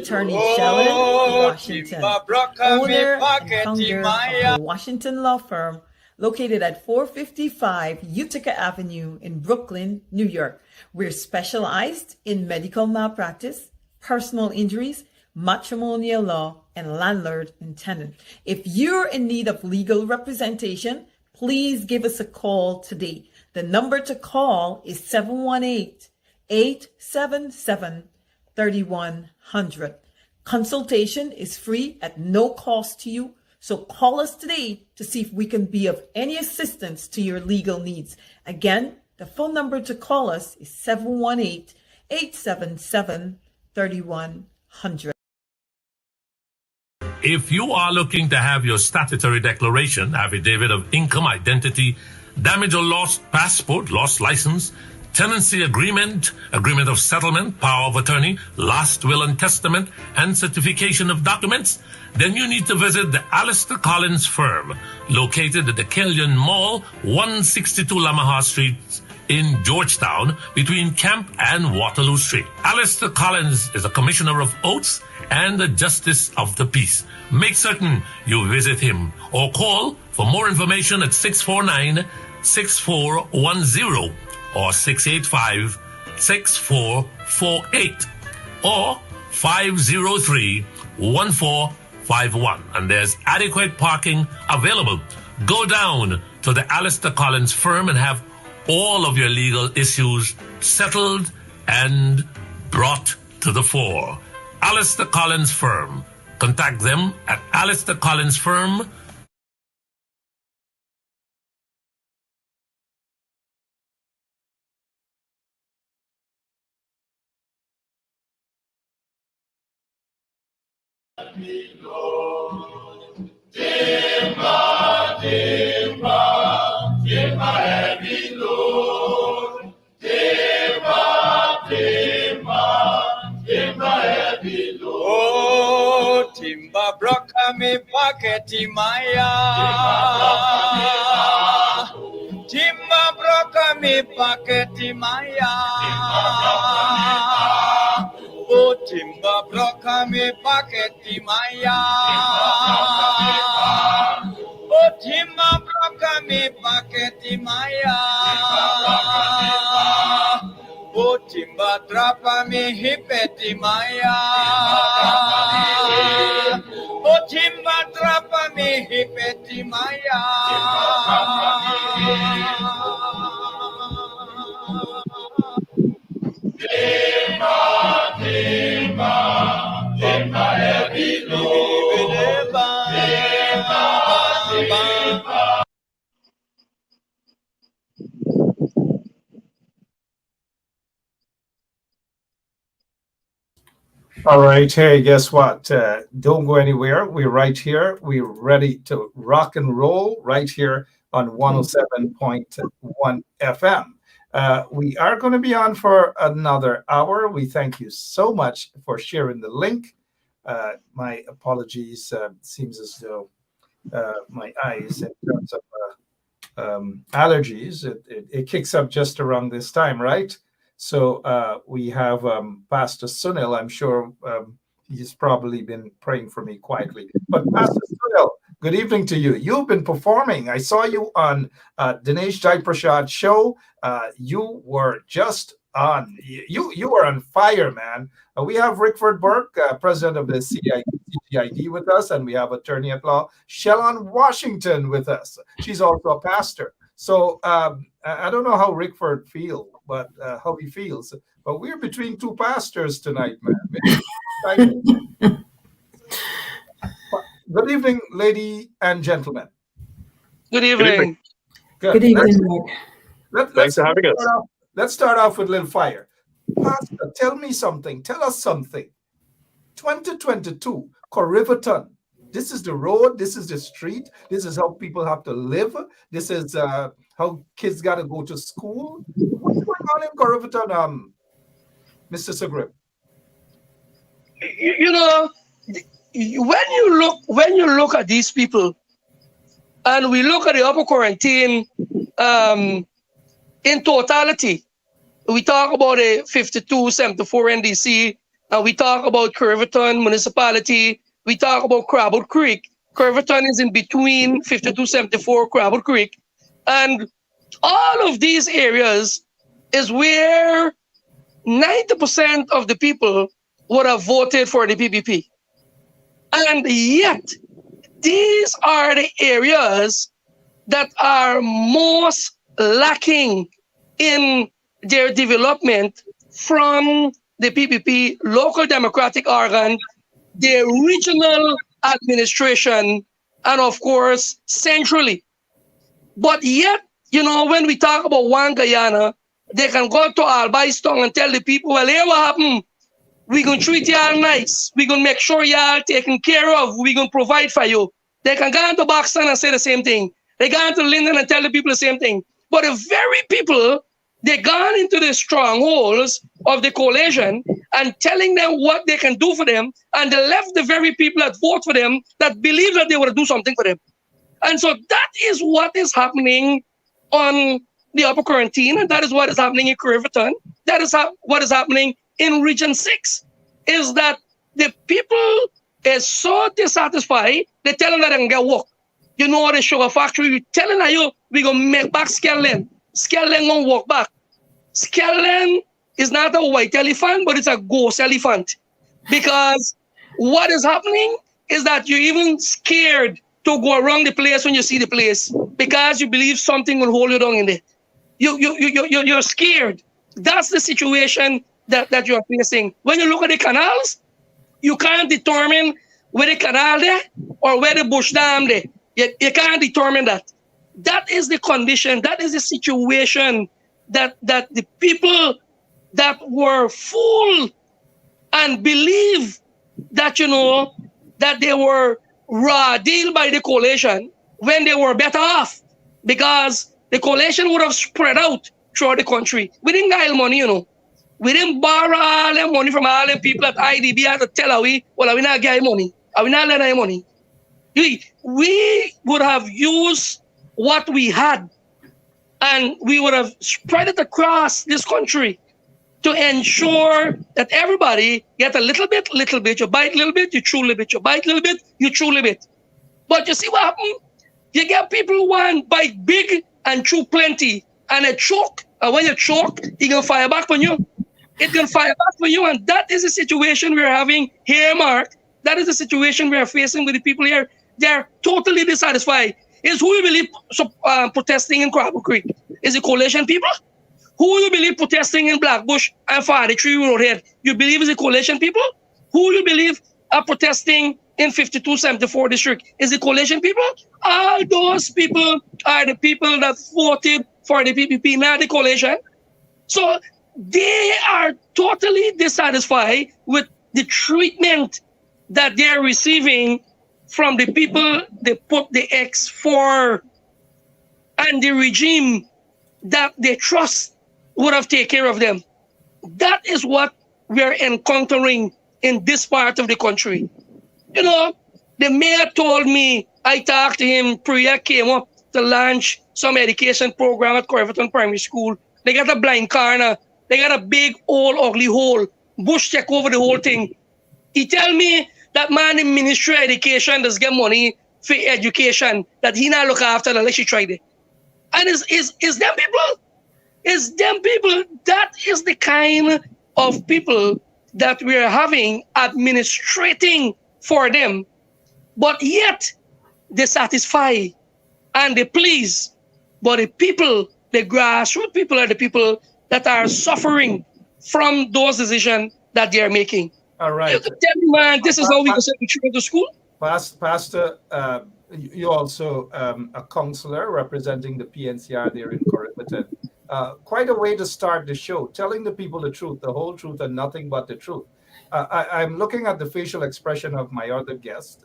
Attorney Sheldon Washington, owner and founder of the Washington law firm located at 455 Utica Avenue in Brooklyn, New York. We're specialized in medical malpractice, personal injuries, matrimonial law, and landlord and tenant. If you're in need of legal representation, please give us a call today. The number to call is 718-877-3100. Consultation is free at no cost to you, so call us today to see if we can be of any assistance to your legal needs. Again, the phone number to call us is 718-877-3100. If you are looking to have your statutory declaration, affidavit of income, identity, damage or lost passport, lost license, tenancy agreement, agreement of settlement, power of attorney, last will and testament, and certification of documents, then you need to visit the Alistair Collins firm, located at the Kellyan Mall, 162 Lamaha Street in Georgetown, between Camp and Waterloo Street. Alistair Collins is a commissioner of oaths and a justice of the peace. Make certain you visit him or call for more information at 649-6410 or 685-6448 or 503-1451. And there's adequate parking available. Go down to the Alistair Collins firm and have all of your legal issues settled and brought to the fore. Alistair Collins firm. Contact them at Alistair Collins firm. Oh, timba broka mi paketi maya. Timba broka mi paketi maya. Oh, timba broka mi paketi maya. Oh, timba broka mi paketi maya. Oh, timba trapa mi hipeti maya. Oh, timba trapa mi hipeti maya. Timba, timba, timba ebilo. Timba, timba. All right. Hey, guess what? Don't go anywhere. We're right here. We're ready to rock and roll right here on 107.1 FM. We are going to be on for another hour. We thank you so much for sharing the link. My apologies. Seems as though my eyes, in terms of allergies, it kicks up just around this time, right? So we have Pastor Sunil. I'm sure he's probably been praying for me quietly. But Pastor Sunil, good evening to you. You've been performing. I saw you on Dinesh Jai Prasad's show. You were just on. You were on fire, man. We have Rickford Burke, president of the CID with us, and we have attorney at law Shellon Washington with us. She's also a pastor. So I don't know how Rickford feels, but how he feels. But we're between two pastors tonight, man. Good evening, lady and gentlemen. Good evening. Good evening. Thanks for having us. Let's start off with a little fire. Pastor, tell me something. Tell us something. 2022, Corriverton. This is the road. This is the street. This is how people have to live. This is how kids got to go to school. What's going on in Corriverton, Mr. Sugrib? You know, when you look at these people, and we look at the upper quarantine in totality, we talk about a 5274 NDC, and we talk about Corriverton municipality. We talk about Crabwood Creek. Corriverton is in between 5274 Crabwood Creek. And all of these areas is where 90% of the people would have voted for the PPP. And yet, these are the areas that are most lacking in their development from the PPP local democratic organ, the regional administration, and of course, centrally. But yet, you know, when we talk about one Guyana, they can go to Albaiston and tell the people, well, here what happened? We're going to treat y'all nice. We're going to make sure y'all taken care of. We're going to provide for you. They can go into Boston and say the same thing. They go into Linden and tell the people the same thing. But the very people, they gone into the strongholds of the coalition and telling them what they can do for them, and they left the very people that vote for them that believe that they will do something for them. And so that is what is happening on the upper quarantine, and that is what is happening in Corriverton. That is what is happening in Region 6, is that the people is so dissatisfied, they tell them that they can get work. You know, the sugar factory, we telling you, we're going to make back Skelland. Skelland going to walk back. Skelland is not a white elephant, but it's a ghost elephant. Because what is happening is that you're even scared to go around the place when you see the place, because you believe something will hold you down in there. You're scared. That's the situation that you're facing. When you look at the canals, you can't determine where the canal there or where the bush dam there. You can't determine that. That is the condition. That is the situation that the people that were fooled and believe that, you know, that they were raw deal by the coalition when they were better off, because the coalition would have spread out throughout the country. We didn't guile money, you know. We didn't borrow all the money from all the people at IDB had to tell we, well, are we not getting money? Are we not lending money? We would have used what we had, and we would have spread it across this country to ensure that everybody get a little bit. You bite a little bit, you chew a little bit. You bite a little bit, you chew a little bit. But you see what happened? You get people who want bite big and chew plenty, and they choke. And when you choke, it can fire back on you. It can fire back on you, and that is the situation we're having here, Mark. That is the situation we are facing with the people here. They're totally dissatisfied. Is who you believe protesting in Crabwood Creek? Is it coalition people? Who you believe protesting in Blackbush and 43 Roadhead? You believe is it coalition people? Who you believe are protesting in 5274 district? Is it coalition people? All those people are the people that voted for the PPP, not the coalition. So they are totally dissatisfied with the treatment that they're receiving from the people they put the X for and the regime that they trust would have taken care of them. That is what we're encountering in this part of the country. You know, the mayor told me, I talked to him, Priya came up to launch some education program at Corriverton Primary School. They got a blind corner. They got a big, old, ugly hole. Bush check over the whole thing. He tell me that man in Ministry of Education does get money for education that he not look after unless he tried it. And is them people? Is them people? That is the kind of people that we are having administrating for them, but yet they satisfy and they please. But the people, the grassroots people, are the people that are suffering from those decisions that they are making. All right. You can tell me, man, this is how we can send the children to school. Pastor, you also a counselor representing the PNCR there in Corriverton. Quite a way to start the show, telling the people the truth, the whole truth, and nothing but the truth. I'm looking at the facial expression of my other guests,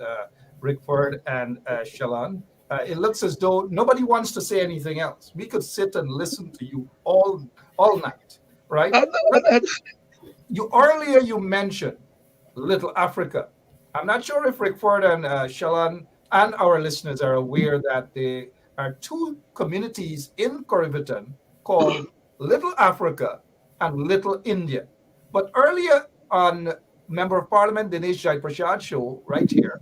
Rickford and Shalon. It looks as though nobody wants to say anything else. We could sit and listen to you all night, right? Earlier you mentioned Little Africa. I'm not sure if Rickford and Shalon and our listeners are aware that there are two communities in Corriverton called Little Africa and Little India. But earlier on Member of Parliament Dinesh Jaiprashad's show right here,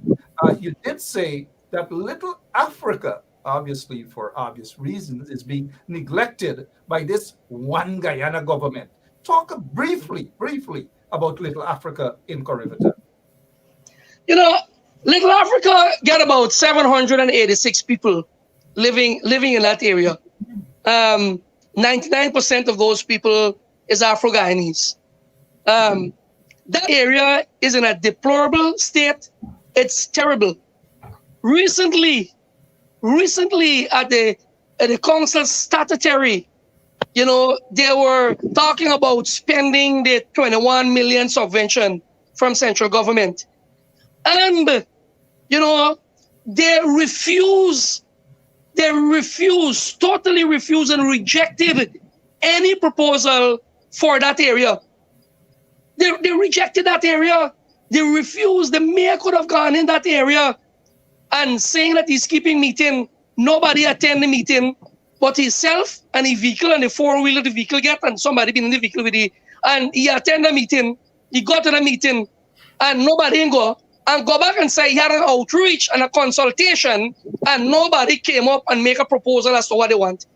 you did say that Little Africa, obviously for obvious reasons, is being neglected by this one Guyana government. Talk briefly about Little Africa in Corriverton. You know, Little Africa got about 786 people living in that area. 99% of those people is Afro-Guyanese. That area is in a deplorable state. It's terrible. Recently at the council statutory, you know, they were talking about spending the 21 million subvention from central government. And, you know, they totally refused and rejected any proposal for that area. They rejected that area. They refused. The mayor could have gone in that area and saying that he's keeping meeting. Nobody attend the meeting, but himself and the vehicle and the four-wheeler the vehicle get, and somebody been in the vehicle with it. And he attend the meeting. He got to the meeting, and nobody didn't go. And go back and say he had an outreach and a consultation, and nobody came up and make a proposal as to what they want.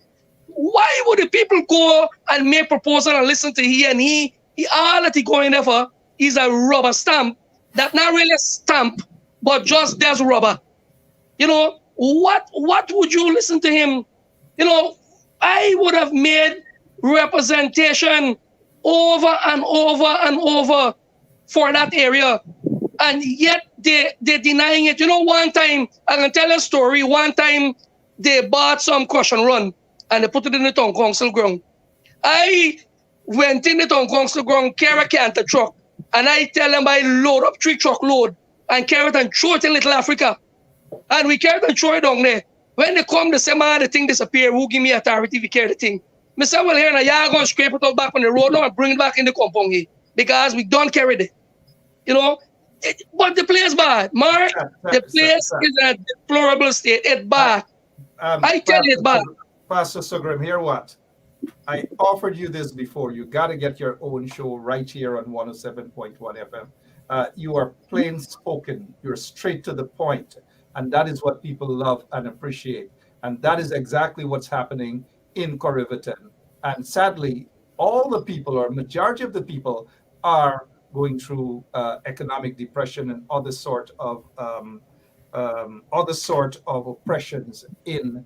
Why would the people go and make proposal and listen to he and he all that he going there for is a rubber stamp that not really a stamp, but just there's rubber. You know, what would you listen to him? You know, I would have made representation over and over and over for that area. And yet they're denying it. You know, one time, I can tell a story. One time they bought some crush and run and they put it in the town council ground. I went in the town council ground, carry a canter truck, and I tell them I load up 3 truck load and carry it and throw it in Little Africa. And we carry it and throw it down there. When they come, they say, man, the thing disappear. Who give me authority if you carry the thing? I say, well, here, now you're going to scrape it out back on the road now and bring it back in the compound here because we don't carry it. You know? But the place bad, Mark. The place is in a deplorable state. It's bad. I tell you, it's bad. Pastor Sugrim, hear what? I offered you this before. You got to get your own show right here on 107.1 FM. You are plain spoken. You're straight to the point. And that is what people love and appreciate. And that is exactly what's happening in Corriverton. And sadly, all the people, or majority of the people, are going through economic depression and other sort of oppressions in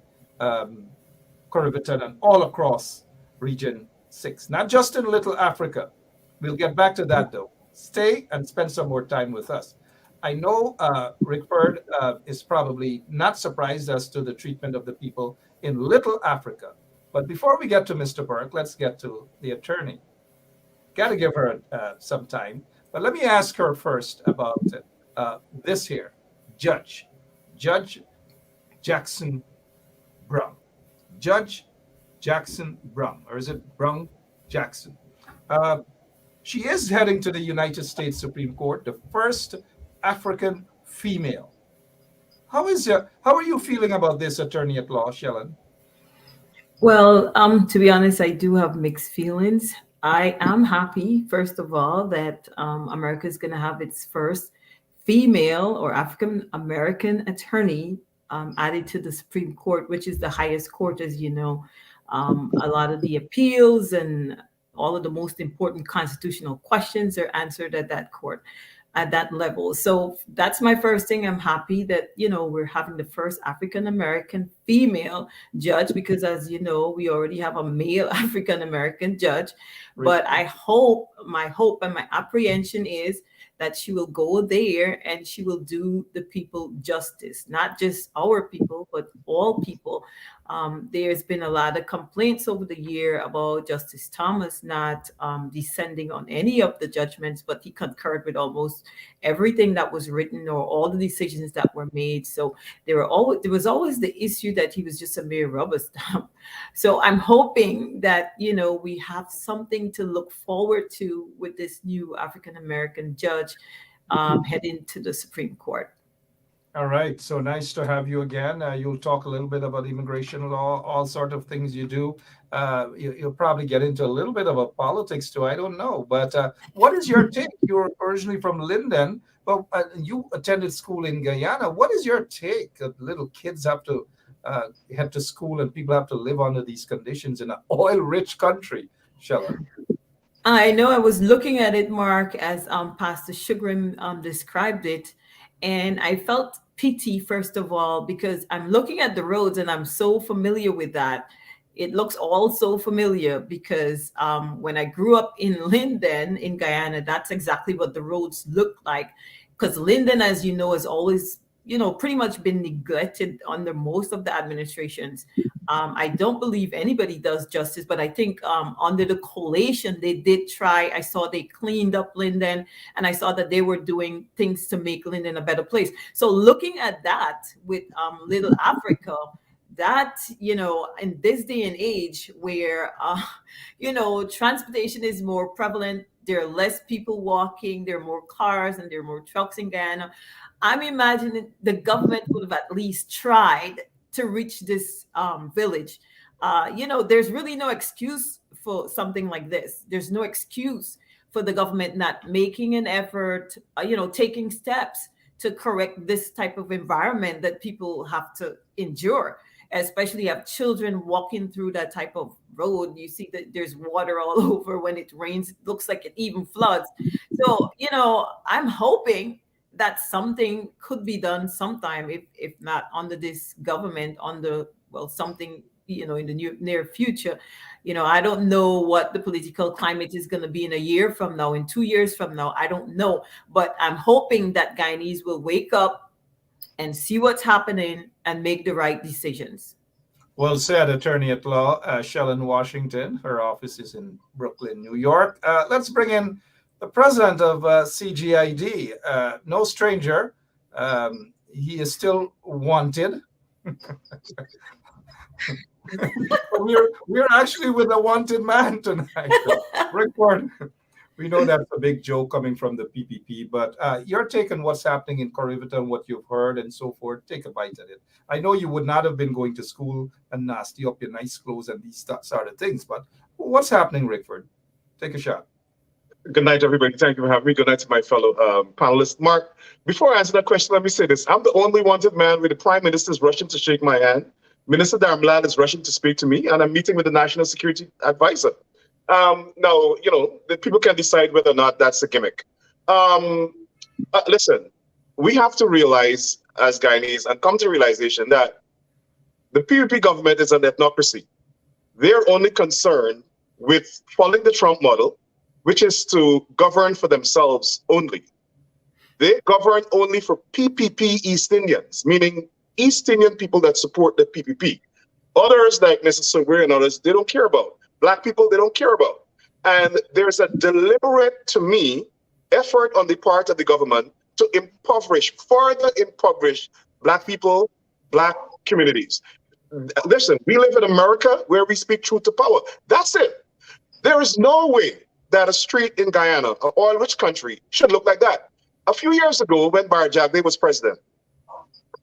Corriverton and all across Region 6. Not just in Little Africa. We'll get back to that though. Stay and spend some more time with us. I know Rickford is probably not surprised as to the treatment of the people in Little Africa. But before we get to Mr. Burke, let's get to the attorney. Got to give her some time. But let me ask her first about this here. Judge Jackson Brown. Judge Jackson Brown, or is it Brown Jackson? She is heading to the United States Supreme Court, the first African female. How are you feeling about this, attorney at law, Shellen? Well, to be honest, I do have mixed feelings. I am happy, first of all, that America is going to have its first female or African American attorney added to the Supreme Court, which is the highest court, as you know. A lot of the appeals and all of the most important constitutional questions are answered at that court, at that level. So that's my first thing. I'm happy that, we're having the first African-American female judge, because as you know, we already have a male African-American judge. But my hope and my apprehension is that she will go there and she will do the people justice, not just our people, but all people. There's been a lot of complaints over the year about Justice Thomas not descending on any of the judgments, but he concurred with almost everything that was written or all the decisions that were made. So there was always the issue that he was just a mere rubber stamp. So I'm hoping that, we have something to look forward to with this new African-American judge heading to the Supreme Court. All right. So nice to have you again. You'll talk a little bit about immigration law, all sorts of things you do. You'll probably get into a little bit of a politics too. I don't know. But what is your take? You're originally from Linden, but you attended school in Guyana. What is your take? Little kids have to head to school and people have to live under these conditions in an oil-rich country. Shellen. I know. I was looking at it, Mark, as Pastor Shugrim described it, and I felt pity, first of all, because I'm looking at the roads and I'm so familiar with that. It looks all so familiar because when I grew up in Linden in Guyana, that's exactly what the roads looked like. Because Linden, as you know, has always, pretty much been neglected under most of the administrations. I don't believe anybody does justice, but I think under the coalition, they did try. I saw they cleaned up Linden, and I saw that they were doing things to make Linden a better place. So looking at that with Little Africa, that, in this day and age where, transportation is more prevalent, there are less people walking, there are more cars and there are more trucks in Guyana. I'm imagining the government would have at least tried to reach this village. There's really no excuse for something like this. There's no excuse for the government not making an effort, taking steps to correct this type of environment that people have to endure, especially have children walking through that type of road. You see that there's water all over. When it rains, it looks like it even floods. So, I'm hoping that something could be done sometime, if not under this government, something, in the near future. I don't know what the political climate is going to be in a year from now, in 2 years from now. I don't know. But I'm hoping that Guyanese will wake up and see what's happening and make the right decisions. Well said, attorney at law, Shellen Washington. Her office is in Brooklyn, New York. Let's bring in the president of CGID, no stranger. He is still wanted. we're actually with a wanted man tonight. Rickford, we know that's a big joke coming from the PPP, but your take on what's happening in Corriverton, what you've heard and so forth, take a bite at it. I know you would not have been going to school and nasty up your nice clothes and these sort of things, but what's happening, Rickford? Take a shot. Good night, everybody. Thank you for having me. Good night to my fellow panelists. Mark, before I answer that question, let me say this. I'm the only wanted man with the Prime Minister's rushing to shake my hand. Minister Darmlad is rushing to speak to me, and I'm meeting with the National Security Advisor. Now, the people can decide whether or not that's a gimmick. Listen, we have to realize as Guyanese and come to realization that the PPP government is an ethnocracy. They're only concerned with following the Trump model, which is to govern for themselves only. They govern only for PPP East Indians, meaning East Indian people that support the PPP. Others, like Mrs. Sogwe and others, they don't care about. Black people, they don't care about. And there's a deliberate, to me, effort on the part of the government to further impoverish Black people, Black communities. Listen, we live in America where we speak truth to power. That's it. There is no way that a street in Guyana, an oil-rich country, should look like that. A few years ago, when Barjagde was president,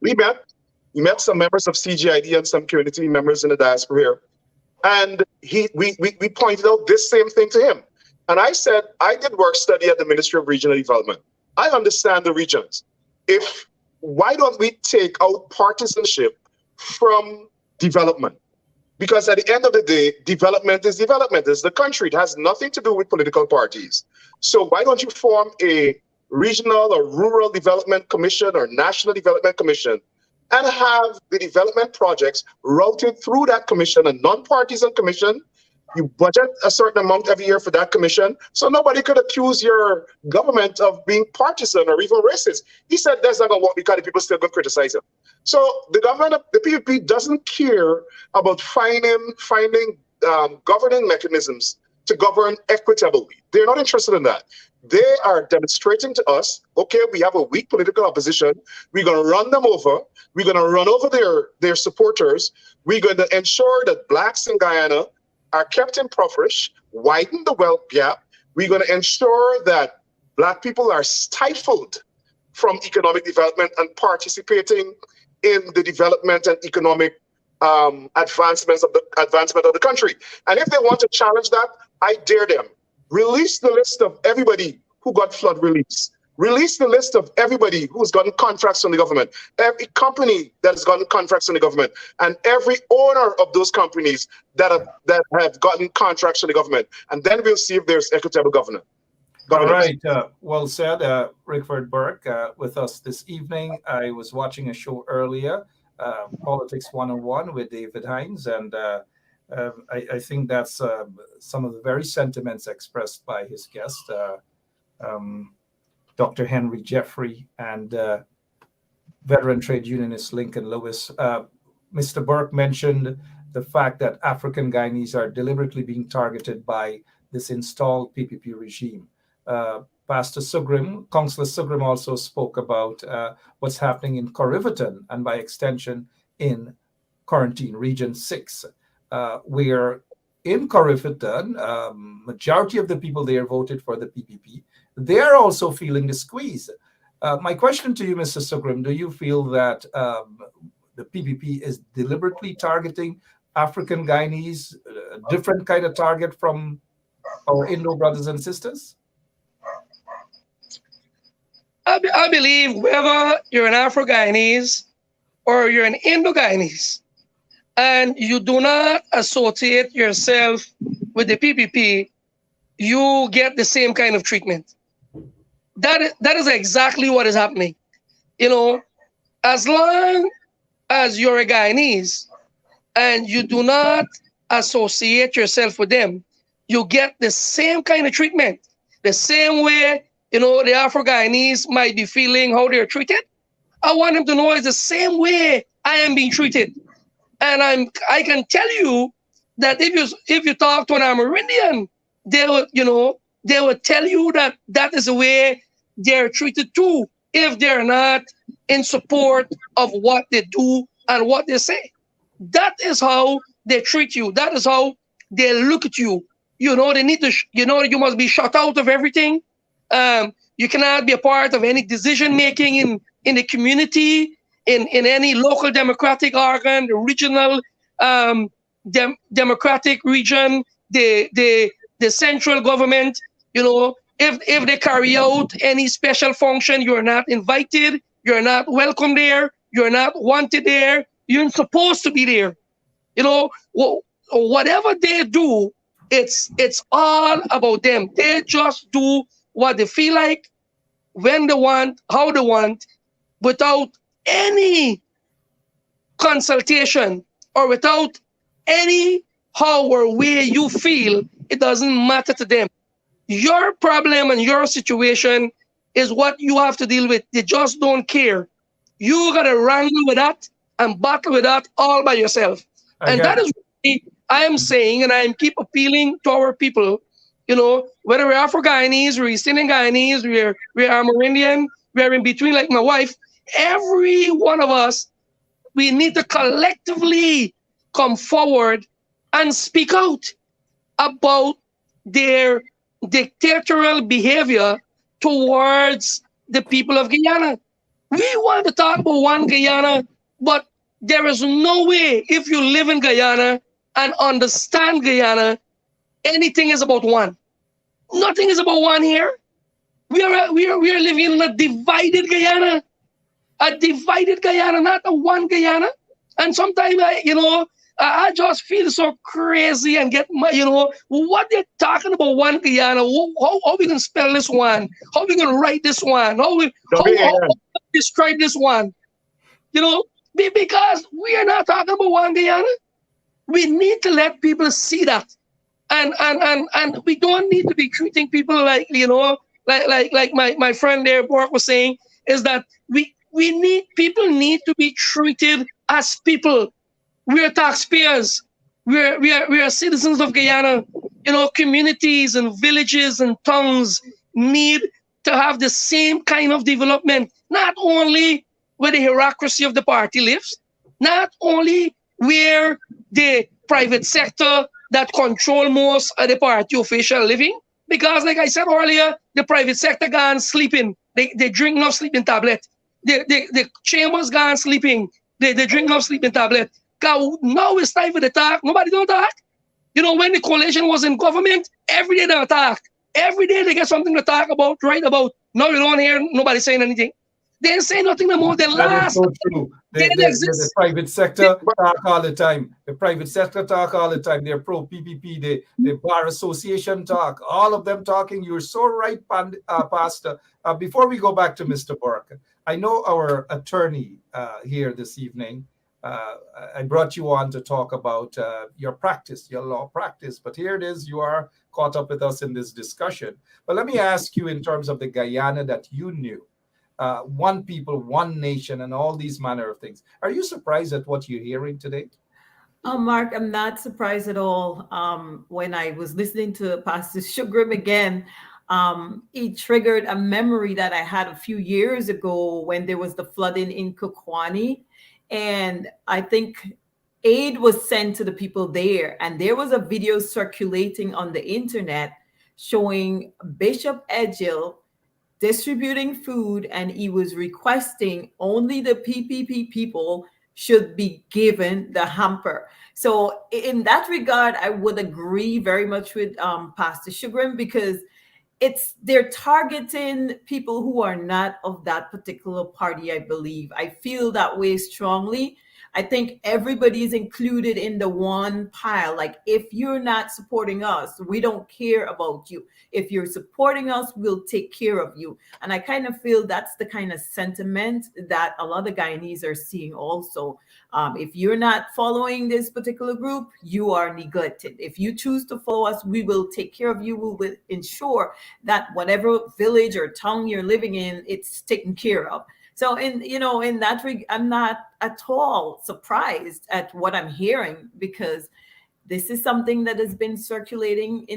we met some members of CGID and some community members in the diaspora here, and we pointed out this same thing to him. And I said, I did work study at the Ministry of Regional Development. I understand the regions. Why don't we take out partisanship from development? Because at the end of the day, development is development. It's the country. It has nothing to do with political parties. So why don't you form a regional or rural development commission or national development commission and have the development projects routed through that commission, a non-partisan commission? You budget a certain amount every year for that commission, so nobody could accuse your government of being partisan or even racist. He said that's not going to work because the people still going to criticize him. So the government, the PPP doesn't care about finding governing mechanisms to govern equitably. They're not interested in that. They are demonstrating to us, okay, we have a weak political opposition. We're going to run them over. We're going to run over their supporters. We're going to ensure that Blacks in Guyana are kept impoverished, widen the wealth gap. We're going to ensure that Black people are stifled from economic development and participating in the development and economic advancement of the country. And if they want to challenge that, I dare them. Release the list of everybody who got flood reliefs. Release the list of everybody who's gotten contracts from the government, every company that has gotten contracts from the government, and every owner of those companies that have gotten contracts from the government. And then we'll see if there's equitable governance. All right. Well said, Rickford Burke, with us this evening. I was watching a show earlier, Politics 101 with David Hines, and I think that's some of the very sentiments expressed by his guest, Dr. Henry Jeffrey, and veteran trade unionist Lincoln Lewis. Mr. Burke mentioned the fact that African Guyanese are deliberately being targeted by this installed PPP regime. Pastor Sugrim, Councillor Sugrim, also spoke about what's happening in Corriverton and by extension in Quarantine Region 6, where in Corriverton, majority of the people there voted for the PPP. They are also feeling the squeeze. My question to you, Mr. Sugrim, do you feel that the PPP is deliberately targeting African Guyanese, a different kind of target from our Indo brothers and sisters? I believe whether you're an Afro-Guyanese or you're an Indo-Guyanese, and you do not associate yourself with the PPP, you get the same kind of treatment. That is exactly what is happening. You know, as long as you're a Guyanese and you do not associate yourself with them, you get the same kind of treatment. The same way, you know, the Afro-Guyanese might be feeling how they're treated. I want them to know it's the same way I am being treated. And I can tell you that if you talk to an Amerindian, they will tell you that that is the way they're treated too, if they're not in support of what they do and what they say. That is how they treat you. That is how they look at you. You know, they need to, you must be shut out of everything. You cannot be a part of any decision making in the community, in any local democratic organ, the regional democratic region, the central government. You know, if they carry out any special function, you're not invited, you're not welcome there, you're not wanted there, you're not supposed to be there. You know, whatever they do, it's all about them. They just do what they feel like, when they want, how they want, without any consultation or without any how or way you feel. It doesn't matter to them. Your problem and your situation is what you have to deal with. They just don't care. You gotta wrangle with that and battle with that all by yourself. And that is what I am saying, and I keep appealing to our people You know, whether we're Afro-Guyanese, we're East Indian Guyanese, we're Amerindian, we're in between like my wife, every one of us, we need to collectively come forward and speak out about their dictatorial behavior towards the people of Guyana. We want to talk about one Guyana, but there is no way, if you live in Guyana and understand Guyana, anything is about one. Nothing is about one here. We are living in a divided Guyana, not a one Guyana. And sometimes I just feel so crazy and get my, what they're talking about one Guyana. How we can spell this one? How we can write this one? How describe this one? Because we are not talking about one Guyana. We need to let people see that. And we don't need to be treating people like my friend there, Bork, was saying, is that people need to be treated as people. We are taxpayers. We are citizens of Guyana. Communities and villages and towns need to have the same kind of development, not only where the hierarchy of the party lives, not only where the private sector that control most of the party official living, because like I said earlier, the private sector gone sleeping. They drink enough sleeping tablet. The chambers gone sleeping. They drink enough sleeping tablet. Now it's time for the talk. Nobody don't talk. When the coalition was in government, every day they talk. Every day they get something to talk about, write about. Now you don't hear nobody saying anything. They ain't saying nothing more than That last. is so true. The private sector talk all the time. The private sector talk all the time. They're pro PPP. The Bar Association talk. All of them talking. You're so right, Pastor. Before we go back to Mr. Burke, I know our attorney here this evening. I brought you on to talk about your practice, your law practice. But here it is. You are caught up with us in this discussion. But let me ask you in terms of the Guyana that you knew. One people, one nation, and all these manner of things. Are you surprised at what you're hearing today? Mark, I'm not surprised at all. When I was listening to Pastor Shugrim again, it triggered a memory that I had a few years ago when there was the flooding in Kukwani. And I think aid was sent to the people there. And there was a video circulating on the internet showing Bishop Edgell distributing food, and he was requesting only the PPP people should be given the hamper. So in that regard, I would agree very much with Pastor Shugrim, because they're targeting people who are not of that particular party, I believe. I feel that way strongly. I think everybody is included in the one pile. Like, if you're not supporting us, we don't care about you. If you're supporting us, we'll take care of you. And I kind of feel that's the kind of sentiment that a lot of Guyanese are seeing also. If you're not following this particular group, you are neglected. If you choose to follow us, we will take care of you. We will ensure that whatever village or town you're living in, it's taken care of. So in that regard, I'm not at all surprised at what I'm hearing, because this is something that has been circulating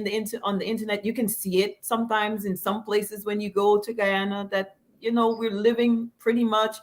on the internet. You can see it sometimes in some places when you go to Guyana, that we're living pretty much,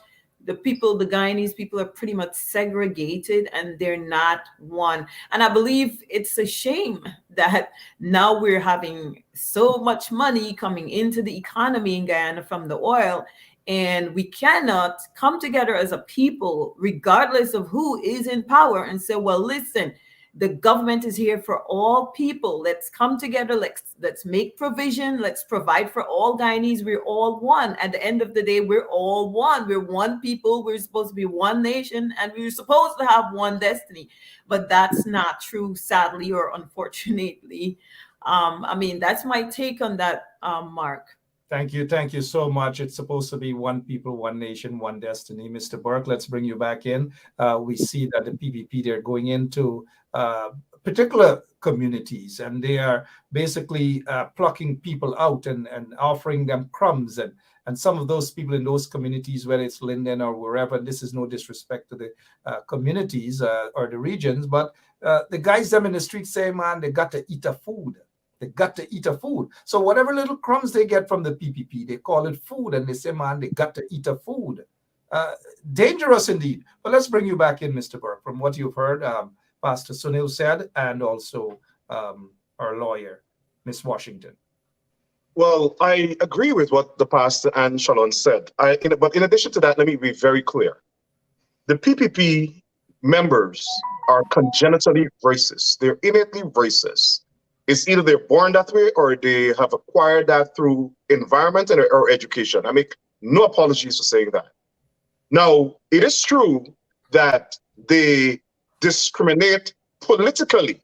the Guyanese people are pretty much segregated, and they're not one. And I believe it's a shame that now we're having so much money coming into the economy in Guyana from the oil, and we cannot come together as a people, regardless of who is in power, and say, well, listen, the government is here for all people. Let's come together. Let's make provision. Let's provide for all Guyanese. We're all one. At the end of the day, we're all one. We're one people. We're supposed to be one nation, and we're supposed to have one destiny. But that's not true, sadly or unfortunately. That's my take on that, Mark. Thank you so much. It's supposed to be one people, one nation, one destiny. Mr. Burke, let's bring you back in. We see that the PPP, they're going into particular communities, and they are basically plucking people out and offering them crumbs. And some of those people in those communities, whether it's Linden or wherever, and this is no disrespect to the communities or the regions, but the guys them in the street say, man, they got to eat the food. They got to eat a food. So whatever little crumbs they get from the PPP, they call it food, and they say, man, they got to eat a food. Dangerous indeed. But let's bring you back in, Mr. Burke, from what you've heard, Pastor Sunil said, and also our lawyer, Ms. Washington. Well, I agree with what the pastor and Shalon said. But in addition to that, let me be very clear. The PPP members are congenitally racist. They're innately racist. It's either they're born that way or they have acquired that through environment or education. I make no apologies for saying that. Now, it is true that they discriminate politically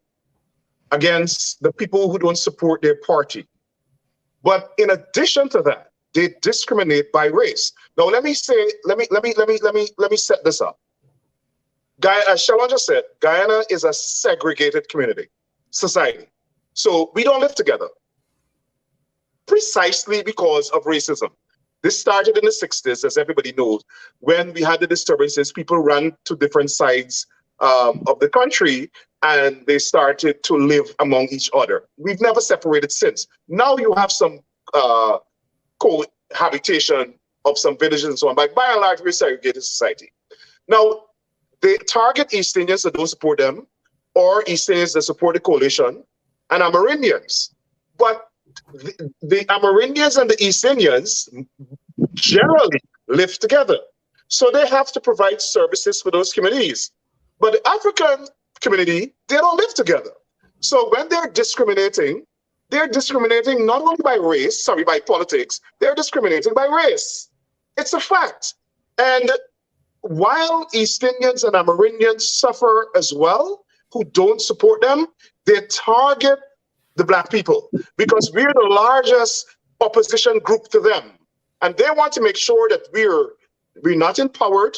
against the people who don't support their party. But in addition to that, they discriminate by race. Now, let me set this up. As Shalon just said, Guyana is a segregated society. So we don't live together precisely because of racism. This started in the 60s, as everybody knows, when we had the disturbances. People ran to different sides of the country and they started to live among each other. We've never separated since. Now you have some cohabitation of some villages and so on, but by and large, we're a segregated society. Now, they target East Indians that don't support them, or East Indians that support the coalition, and Amerindians. But the Amerindians and the East Indians generally live together. So they have to provide services for those communities. But the African community, they don't live together. So when they're discriminating not only by race, by politics, they're discriminating by race. It's a fact. And while East Indians and Amerindians suffer as well, who don't support them, they target the Black people because we're the largest opposition group to them. And they want to make sure that we're not empowered,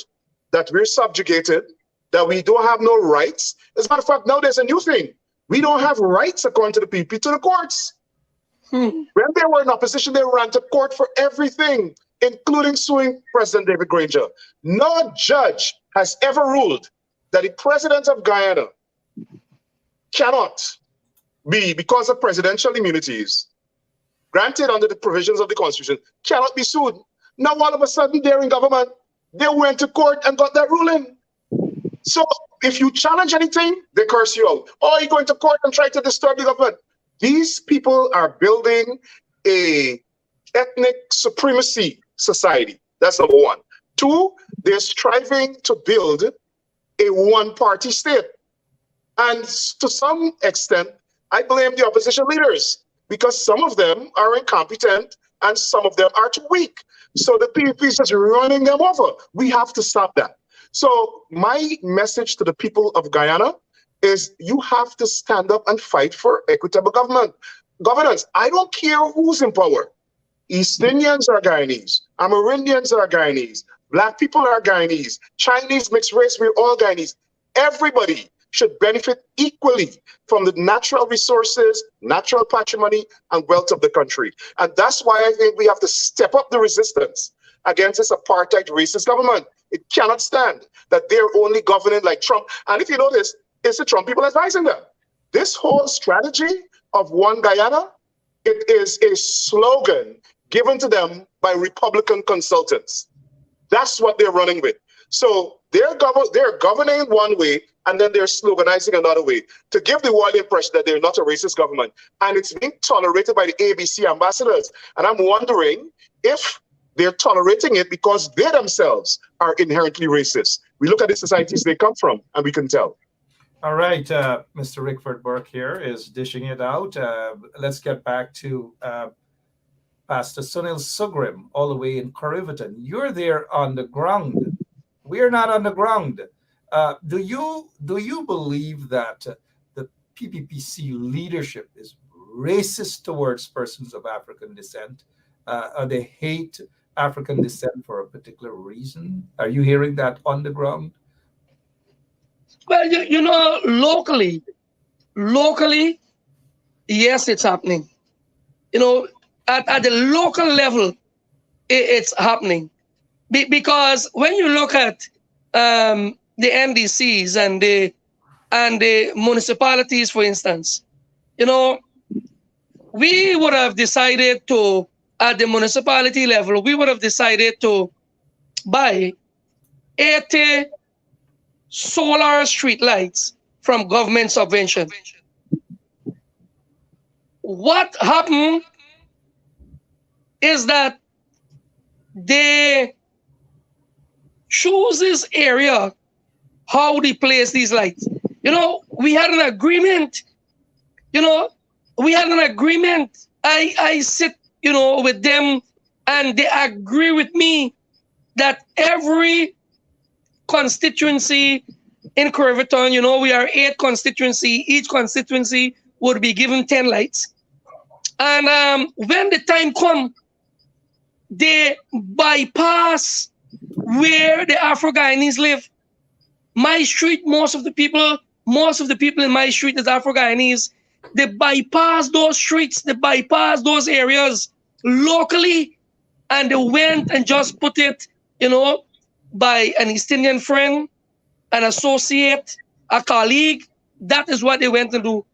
that we're subjugated, that we don't have no rights. As a matter of fact, now there's a new thing. We don't have rights, according to the PPP, to the courts. When they were in opposition, they ran to court for everything, including suing President David Granger. No judge has ever ruled that the president of Guyana cannot be, because of presidential immunities granted under the provisions of the Constitution, cannot be sued. Now all of a sudden they're in government. They went to court and got that ruling. So if you challenge anything, they curse you out. Oh, you're going to court and try to disturb the government. These people are building a ethnic supremacy society. That's number one. Two, they're striving to build a one-party state. And to some extent, I blame the opposition leaders because some of them are incompetent and some of them are too weak. So the PPP is just running them over. We have to stop that. So my message to the people of Guyana is you have to stand up and fight for equitable governance. I don't care who's in power. East Indians are Guyanese. Amerindians are Guyanese. Black people are Guyanese. Chinese, mixed race, we're all Guyanese. Everybody should benefit equally from the natural resources, natural patrimony, and wealth of the country. And that's why I think we have to step up the resistance against this apartheid racist government. It cannot stand that they're only governing like Trump. And if you notice, it's the Trump people advising them. This whole strategy of One Guyana, it is a slogan given to them by Republican consultants. That's what they're running with. So they're governing one way, and then they're sloganizing another way to give the world the impression that they're not a racist government. And it's being tolerated by the ABC ambassadors. And I'm wondering if they're tolerating it because they themselves are inherently racist. We look at the societies they come from, and we can tell. All right, Mr. Rickford Burke here is dishing it out. Let's get back to Pastor Sunil Sugrim, all the way in Corriverton. You're there on the ground. We're not on the ground. Do you believe that the PPPC leadership is racist towards persons of African descent? Or they hate African descent for a particular reason? Are you hearing that on the ground? Well, you know, locally, yes, it's happening. You know, at the local level, it's happening. Because when you look at the NDCs and the municipalities, for instance, you know, we would have decided to, at the municipality level, we would have decided to buy 80 solar street lights from government subvention. What happened is that they choose this area how they place these lights. We had an agreement. I sit, with them, and they agree with me that every constituency in Corriverton, we are 8 constituency. Each constituency would be given 10 lights. And when the time comes, they bypass where the Afro-Guyanese live. My street, most of the people in my street is Afro-Guyanese. They bypass those streets, they bypass those areas locally, and they went and just put it, by an East Indian friend, an associate, a colleague. That is what they went to do.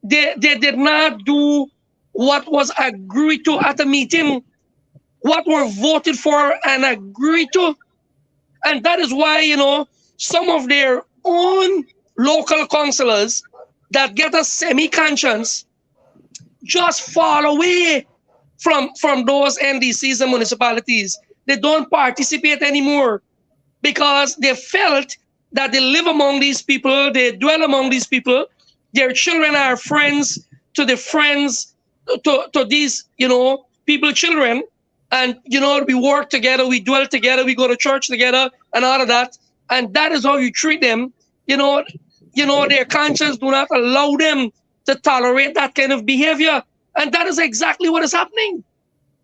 They did not do what was agreed to at a meeting, what were voted for and agreed to. And that is why, some of their own local councillors that get a semi-conscience just fall away from those NDCs and municipalities. They don't participate anymore because they felt that they live among these people, they dwell among these people, their children are friends to the friends, to these, people, children. And, we work together, we dwell together, we go to church together and all of that. And that is how you treat them. Their conscience do not allow them to tolerate that kind of behavior. And that is exactly what is happening.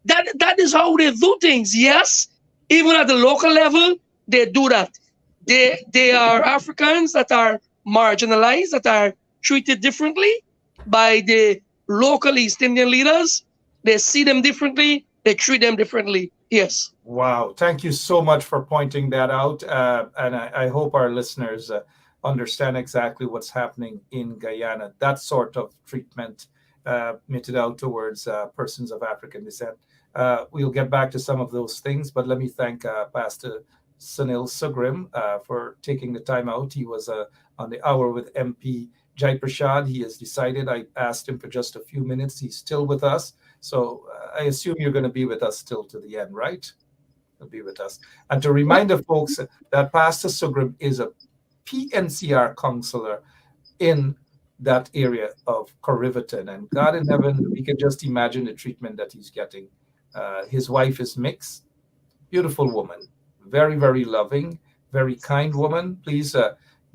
That is how they do things. Yes, even at the local level, they do that. They are Africans that are marginalized, that are treated differently by the local East Indian leaders. They see them differently. They treat them differently. Yes. Wow. Thank you so much for pointing that out. And I hope our listeners understand exactly what's happening in Guyana. That sort of treatment meted out towards persons of African descent. We'll get back to some of those things, but let me thank Pastor Sunil Sugrim for taking the time out. He was on the hour with MP Jai Prashad. He has decided. I asked him for just a few minutes. He's still with us. So I assume you're going to be with us still to the end, right? You'll be with us. And to remind the folks that Pastor Sugrim is a PNCR counselor in that area of Corriverton. And God in heaven, we can just imagine the treatment that he's getting. His wife is mixed, beautiful woman, very, very loving, very kind woman. Please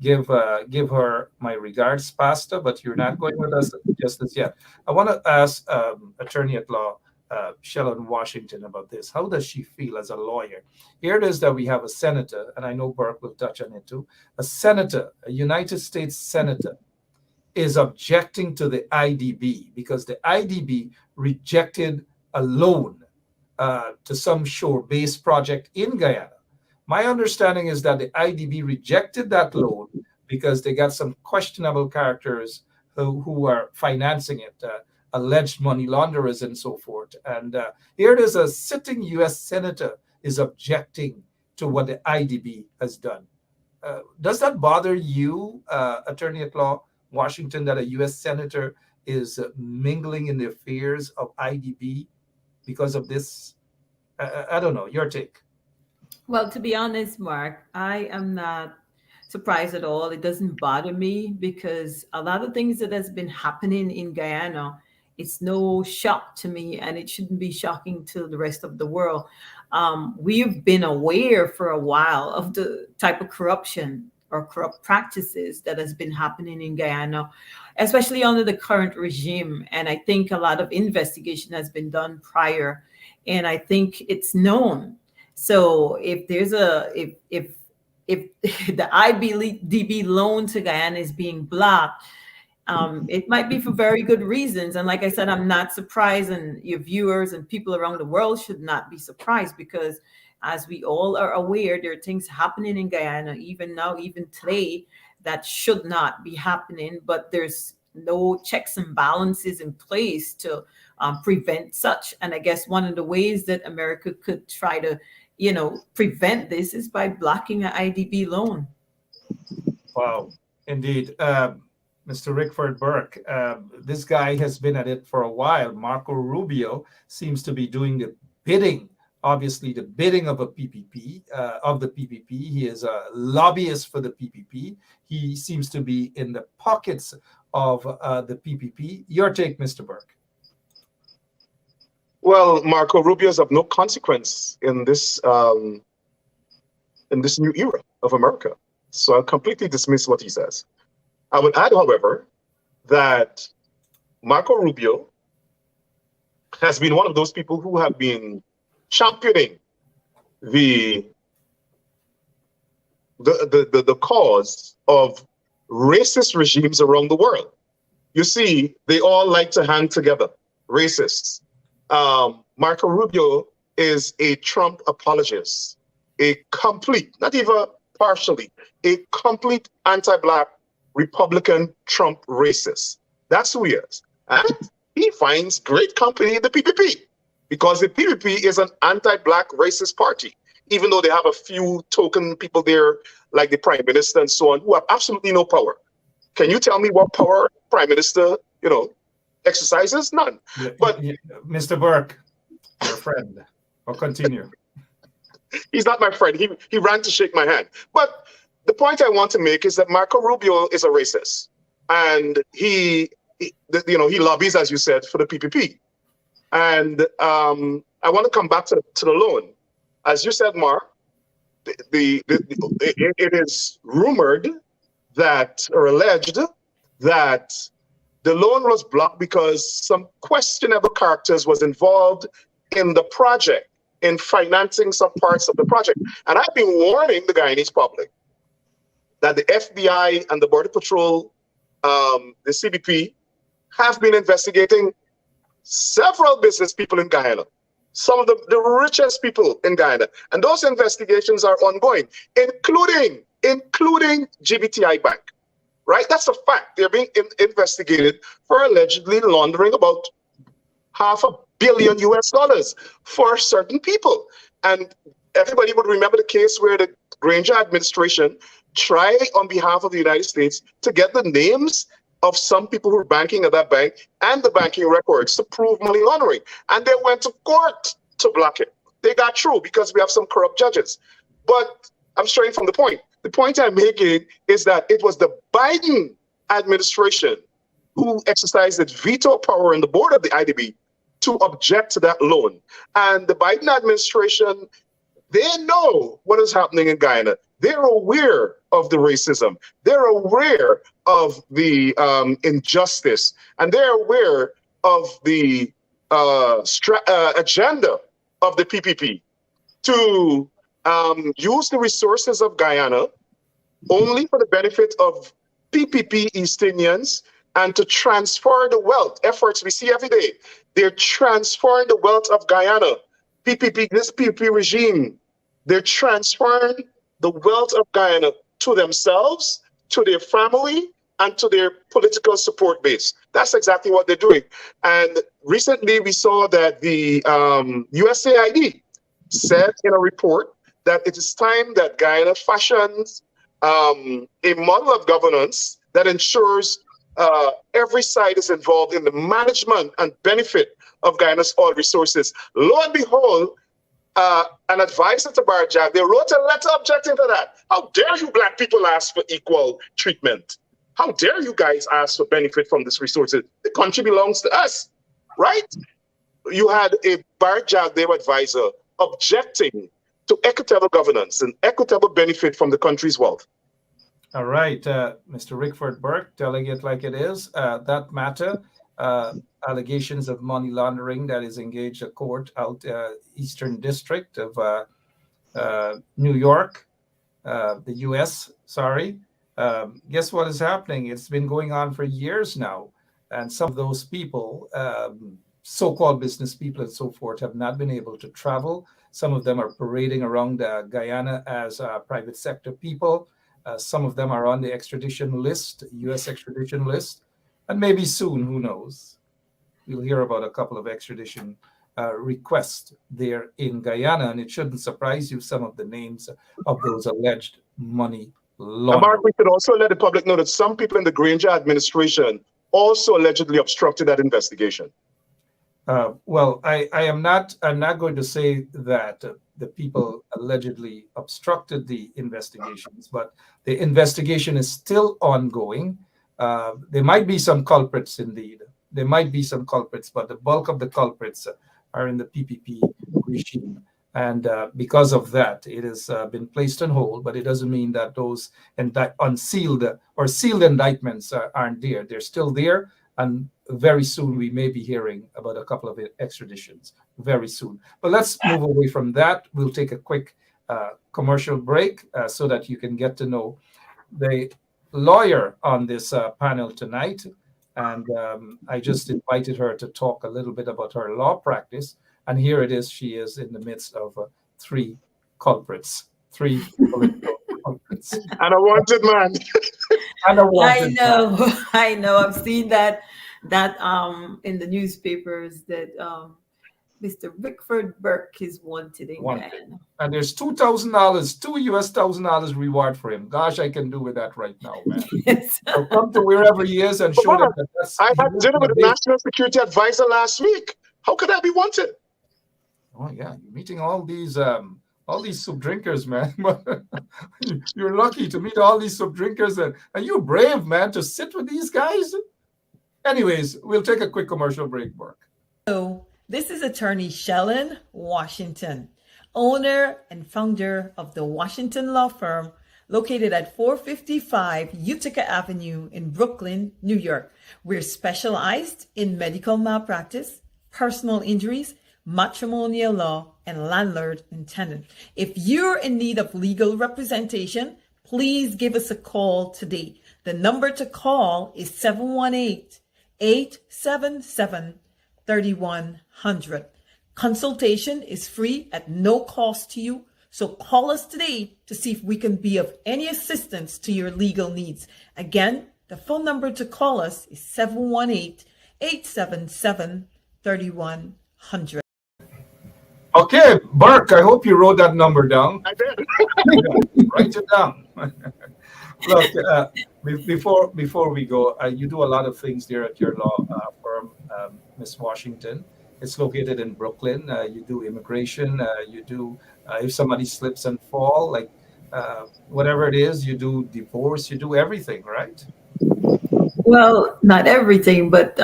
give her my regards, Pastor, but you're not going with us just as yet. I want to ask Attorney at Law Shellon Washington about this. How does she feel as a lawyer? Here it is that we have a senator, and I know Burke will touch on it too. A senator, a United States senator, is objecting to the IDB because the IDB rejected a loan to some shore-based project in Guyana. My understanding is that the IDB rejected that loan because they got some questionable characters who are financing it, alleged money launderers and so forth. And here it is, a sitting U.S. senator is objecting to what the IDB has done. Does that bother you, Attorney at Law Washington, that a U.S. senator is mingling in the affairs of IDB because of this? I don't know, your take. Well, to be honest, Mark, I am not surprised at all. It doesn't bother me because a lot of things that has been happening in Guyana, it's no shock to me, and it shouldn't be shocking to the rest of the world. We've been aware for a while of the type of corruption or corrupt practices that has been happening in Guyana, especially under the current regime. And I think a lot of investigation has been done prior, and I think it's known. So if there's if the IDB loan to Guyana is being blocked, it might be for very good reasons. And like I said, I'm not surprised, and your viewers and people around the world should not be surprised, because as we all are aware, there are things happening in Guyana, even now, even today, that should not be happening, but there's no checks and balances in place to prevent such. And I guess one of the ways that America could try to, prevent this is by blocking an IDB loan. Wow, indeed. Mr. Rickford Burke, this guy has been at it for a while. Marco Rubio seems to be doing the bidding, obviously the bidding of a PPP, of the PPP. He is a lobbyist for the PPP. He seems to be in the pockets of the PPP. Your take, Mr. Burke. Well, Marco Rubio is of no consequence in this new era of America. So I'll completely dismiss what he says. I would add, however, that Marco Rubio has been one of those people who have been championing the cause of racist regimes around the world. You see, they all like to hang together, racists. Marco Rubio is a Trump apologist, a complete, not even partially, a complete anti-Black Republican Trump racist. That's who he is. And he finds great company in the PPP because the PPP is an anti-Black racist party, even though they have a few token people there, like the Prime Minister and so on, who have absolutely no power. Can you tell me what power Prime Minister, exercises? None. But Mr. Burke, your friend, I'll continue. He's not my friend. He ran to shake my hand. But the point I want to make is that Marco Rubio is a racist, and he lobbies, as you said, for the PPP. And I want to come back to the loan. As you said, Mark, it is rumored that, or alleged that the loan was blocked because some questionable characters was involved in the project, in financing some parts of the project. And I've been warning the Guyanese public that the FBI and the Border Patrol, the CBP, have been investigating several business people in Guyana, some of the richest people in Guyana. And those investigations are ongoing, including GBTI Bank, right? That's a fact. They're being investigated for allegedly laundering about $500 million US for certain people. And everybody would remember the case where the Granger administration tried on behalf of the United States to get the names of some people who were banking at that bank and the banking records to prove money laundering. And they went to court to block it. They got through because we have some corrupt judges. But I'm straying from the point. The point I'm making is that it was the Biden administration who exercised its veto power in the board of the IDB to object to that loan. And the Biden administration, they know what is happening in Guyana. They're aware of the racism. They're aware of the injustice. And they're aware of the agenda of the PPP to use the resources of Guyana only for the benefit of PPP East Indians and to transfer the wealth efforts we see every day. They're transferring the wealth of Guyana, this PPP regime. They're transferring the wealth of Guyana to themselves, to their family, and to their political support base. That's exactly what they're doing. And recently we saw that the USAID said in a report that it is time that Guyana fashions a model of governance that ensures every side is involved in the management and benefit of Guyana's oil resources. Lo and behold, an advisor to Barjak, they wrote a letter objecting to that. How dare you Black people ask for equal treatment? How dare you guys ask for benefit from these resources? The country belongs to us, right? You had a Barjak, their advisor, objecting to equitable governance and equitable benefit from the country's wealth. All right, Mr. Rickford Burke, telling it like it is. That matter, allegations of money laundering that is engaged a court out Eastern District of New York, the U.S., sorry. Guess what is happening? It's been going on for years now. And some of those people, so-called business people and so forth, have not been able to travel. Some of them are parading around Guyana as private sector people. Some of them are on the extradition list, U.S. extradition list. And maybe soon, who knows? we'll hear about a couple of extradition requests there in Guyana, and it shouldn't surprise you some of the names of those alleged money launderers. Mark, we could also let the public know that some people in the Granger administration also allegedly obstructed that investigation. Well, I'm not going to say that the people allegedly obstructed the investigations, but the investigation is still ongoing. There might be some culprits indeed. There might be some culprits, but the bulk of the culprits are in the PPP regime. And because of that, it has been placed on hold, but it doesn't mean that those unsealed or sealed indictments aren't there. They're still there. And very soon we may be hearing about a couple of extraditions very soon. But let's move away from that. We'll take a quick commercial break so that you can get to know the lawyer on this panel tonight. And I just invited her to talk a little bit about her law practice. And here it is. She is in the midst of three culprits, three political culprits. And a wanted man. And a wanted know, man. I know. I've seen that in the newspapers that Mr. Rickford Burke is wanted in Guyana. And there's $2,000 reward for him. Gosh, I can do with that right now, man. Yes. So come to wherever he is and show them that that's. I had dinner with the National Security Advisor last week. How could I be wanted? Oh yeah, you're meeting all these soup drinkers, man. You're lucky to meet all these soup drinkers, and you're brave, man, to sit with these guys. Anyways, we'll take a quick commercial break, Burke. So this is attorney Shellen Washington, owner and founder of the Washington law firm located at 455 Utica Avenue in Brooklyn, New York. We're specialized in medical malpractice, personal injuries, matrimonial law, and landlord and tenant. If you're in need of legal representation, please give us a call today. The number to call is 718-877-3100. Consultation is free at no cost to you. So call us today to see if we can be of any assistance to your legal needs. Again, the phone number to call us is 718-877-3100. Okay, Burke, I hope you wrote that number down. I did. Write it down. Look, before we go, you do a lot of things there at your law firm, Miss Washington. It's located in Brooklyn. You do immigration. You do if somebody slips and fall, like whatever it is, you do divorce. You do everything, right? Well, not everything, but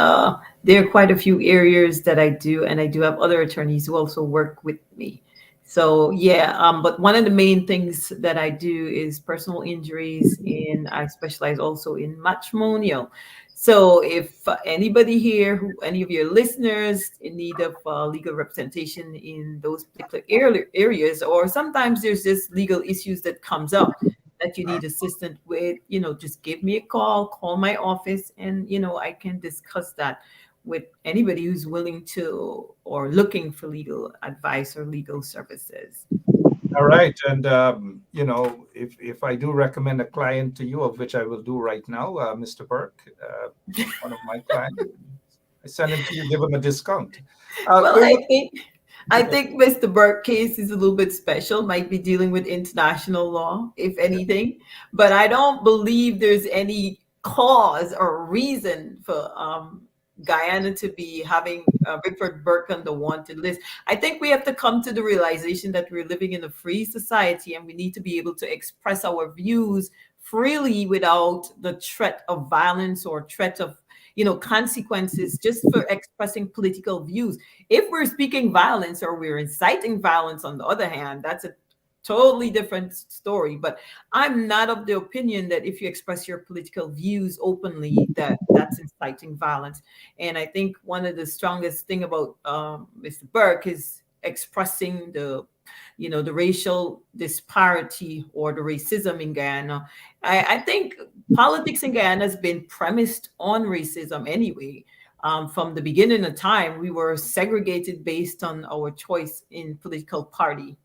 there are quite a few areas that I do, and I do have other attorneys who also work with me. So yeah, but one of the main things that I do is personal injuries, and I specialize also in matrimonial. So if anybody here, any of your listeners in need of legal representation in those particular areas, or sometimes there's just legal issues that comes up that you need assistance with, just give me a call my office, and, I can discuss that with anybody who's willing to or looking for legal advice or legal services. All right. And, if I do recommend a client to you, of which I will do right now, Mr. Burke, one of my clients, I send him to you, give him a discount. I think Mr. Burke case is a little bit special, might be dealing with international law, if anything, but I don't believe there's any cause or reason for Guyana to be having Rickford Burke on the wanted list. I think we have to come to the realization that we're living in a free society, and we need to be able to express our views freely without the threat of violence or threat of consequences just for expressing political views. If we're speaking violence or we're inciting violence, on the other hand, that's a totally different story. But I'm not of the opinion that if you express your political views openly, that's inciting violence. And I think one of the strongest thing about Mr. Burke is expressing the racial disparity or the racism in Guyana. I think politics in Guyana has been premised on racism anyway. From the beginning of time, we were segregated based on our choice in political party.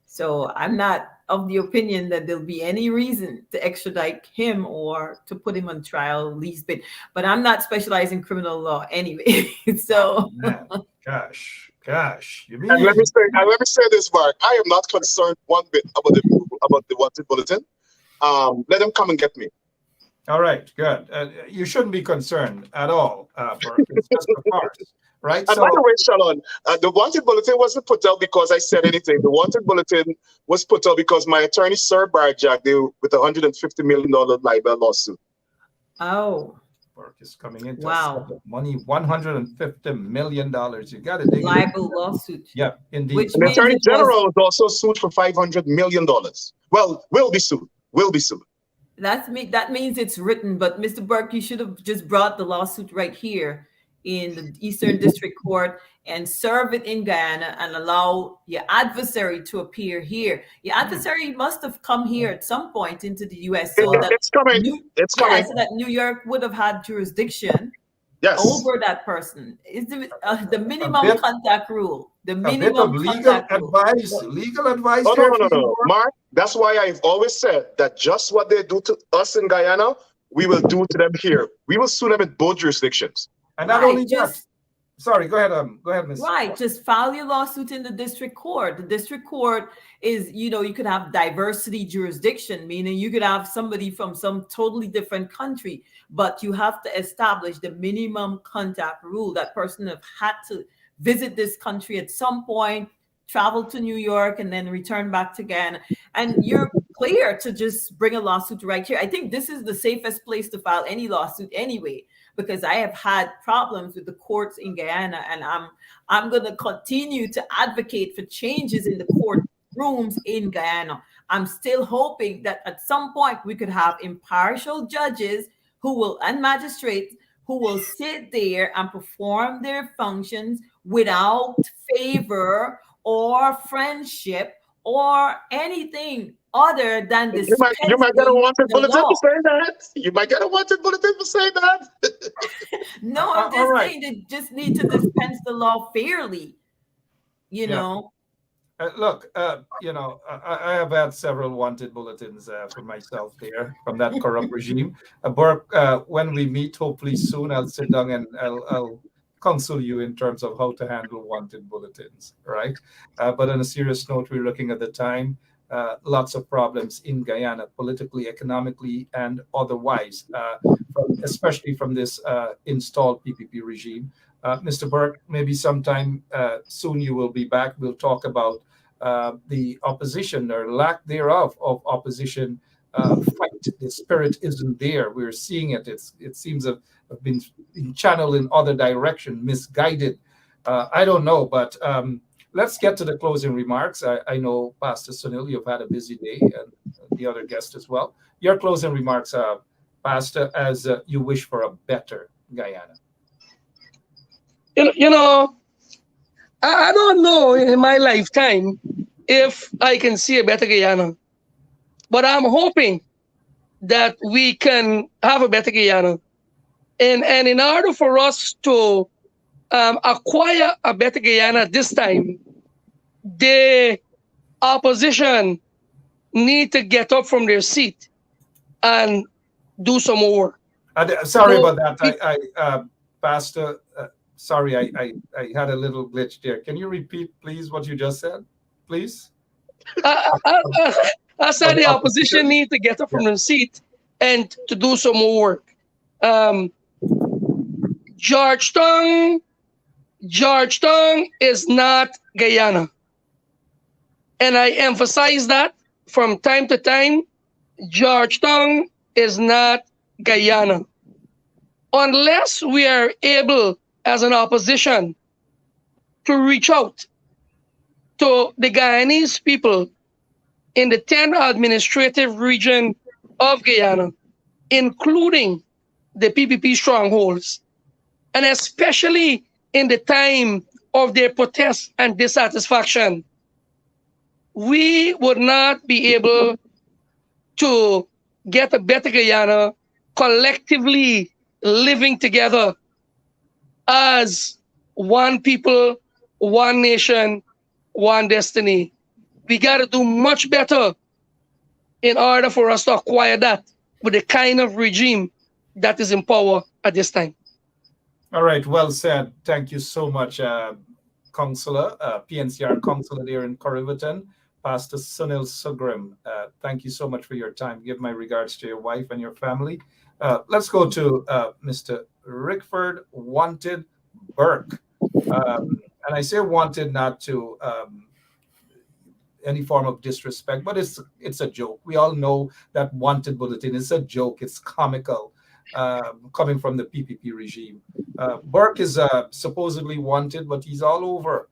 So I'm not of the opinion that there'll be any reason to extradite him or to put him on trial, least bit. But I'm not specialized in criminal law anyway. So, Man, gosh, you mean? And let me say this, Mark. I am not concerned one bit about the wanted bulletin. Let them come and get me. All right, good. You shouldn't be concerned at all. It's just a farce, right? And by the way, Shalon, the wanted bulletin wasn't put out because I said anything. The wanted bulletin was put out because my attorney, Sir Barjack, with a $150 million libel lawsuit. oh, Work is coming into wow. money, $150 million. You got to dig Libel lawsuit. Yeah, indeed. Which And the means Attorney it was- General was also sued for $500 million. Well, will be sued. That means it's written, but Mr. Burke, you should have just brought the lawsuit right here in the Eastern District Court and serve it in Guyana and allow your adversary to appear here. Your adversary must have come here at some point into the U.S. so that It's coming. It's coming. so that New York would have had jurisdiction Yes. over that person. Is the minimum contact rule. The A bit of minimum legal contact rule. advice. Legal advice. Oh, here no, for you? Mark, that's why I've always said that just what they do to us in Guyana, we will do to them here. We will sue them in both jurisdictions. And not Right, only that. Sorry, go ahead, Ms. Right, just file your lawsuit in the district court. The district court is, you could have diversity jurisdiction, meaning you could have somebody from some totally different country, but you have to establish the minimum contact rule. That person have had to visit this country at some point, travel to New York, and then return back to Guyana. And you're clear to just bring a lawsuit right here. I think this is the safest place to file any lawsuit anyway, because I have had problems with the courts in Guyana, and I'm going to continue to advocate for changes in the court rooms in Guyana. I'm still hoping that at some point we could have impartial judges and magistrates who will sit there and perform their functions without favor or friendship or anything other than this. You might get a wanted bulletin for saying that. You might get a wanted bulletin for saying that. No, I'm just saying they just need to dispense the law fairly. You know. Look, I have had several wanted bulletins for myself there from that corrupt regime. Burke, when we meet, hopefully soon, I'll sit down and I'll counsel you in terms of how to handle wanted bulletins, right? But on a serious note, we're looking at the time. Lots of problems in Guyana, politically, economically, and otherwise, especially from this installed PPP regime. Mr. Burke, maybe sometime soon you will be back. We'll talk about the opposition or lack thereof of opposition fight. The spirit isn't there. We're seeing it. It seems to have been channeled in other direction, misguided. I don't know, but let's get to the closing remarks. I know, Pastor Sunil, you've had a busy day, and the other guest as well. Your closing remarks, Pastor, as you wish for a better Guyana. I don't know in my lifetime if I can see a better Guyana, but I'm hoping that we can have a better Guyana. And in order for us to acquire a better Guyana this time, the opposition need to get up from their seat and do some more work. Sorry about that. Pastor, sorry, I had a little glitch there. Can you repeat, please, what you just said, please? I said the opposition need to get up from their seat and to do some more work. Georgetown is not Guyana. And I emphasize that from time to time. Georgetown is not Guyana. Unless we are able, as an opposition, to reach out to the Guyanese people in the 10 administrative region of Guyana, including the PPP strongholds, and especially in the time of their protests and dissatisfaction, we would not be able to get a better Guyana collectively living together as one people, one nation, one destiny. We got to do much better in order for us to acquire that with the kind of regime that is in power at this time. All right, well said. Thank you so much, Counselor, PNCR Counselor there in Corriverton, Pastor Sunil Sugrim. Thank you so much for your time. Give my regards to your wife and your family. Let's go to Mr. Rickford Wanted Burke. And I say wanted not to any form of disrespect, but it's a joke. We all know that wanted bulletin is a joke. It's comical, coming from the PPP regime. Burke is supposedly wanted, but he's all over,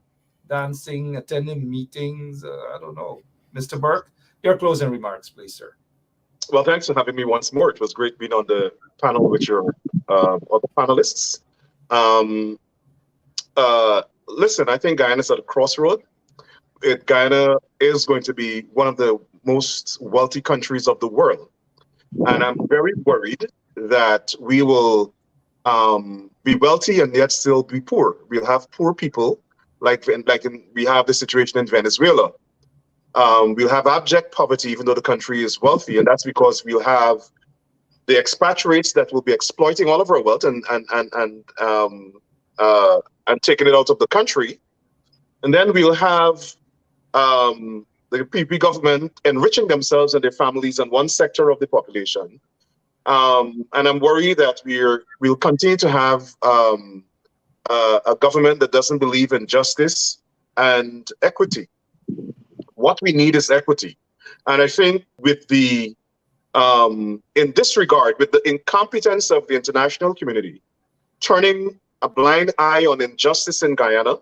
dancing, attending meetings. I don't know. Mr. Burke, your closing remarks, please, sir. Well, thanks for having me once more. It was great being on the panel with your other panelists. Listen, I think Guyana's at a crossroad. Guyana is going to be one of the most wealthy countries of the world. And I'm very worried that we will be wealthy and yet still be poor. We'll have poor people, we have the situation in Venezuela. We'll have abject poverty even though the country is wealthy, and that's because we'll have the expatriates that will be exploiting all of our wealth and taking it out of the country. And then we'll have the PPP government enriching themselves and their families and one sector of the population. And I'm worried that we'll continue to have a government that doesn't believe in justice and equity. What we need is equity. And I think with in this regard, with the incompetence of the international community, turning a blind eye on injustice in Guyana,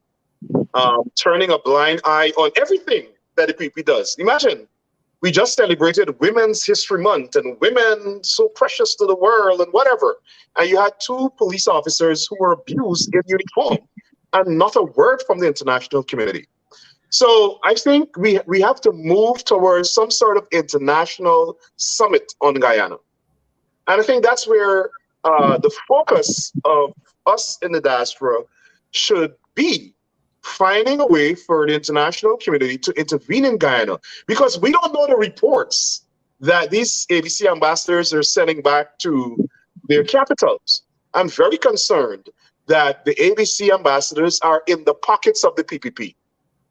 turning a blind eye on everything that the PPP does. Imagine, we just celebrated Women's History Month and women so precious to the world and whatever. And you had 2 police officers who were abused in uniform and not a word from the international community. So I think we have to move towards some sort of international summit on Guyana. And I think that's where the focus of us in the diaspora should be, finding a way for the international community to intervene in Guyana, because we don't know the reports that these ABC ambassadors are sending back to their capitals. I'm very concerned that the ABC ambassadors are in the pockets of the PPP.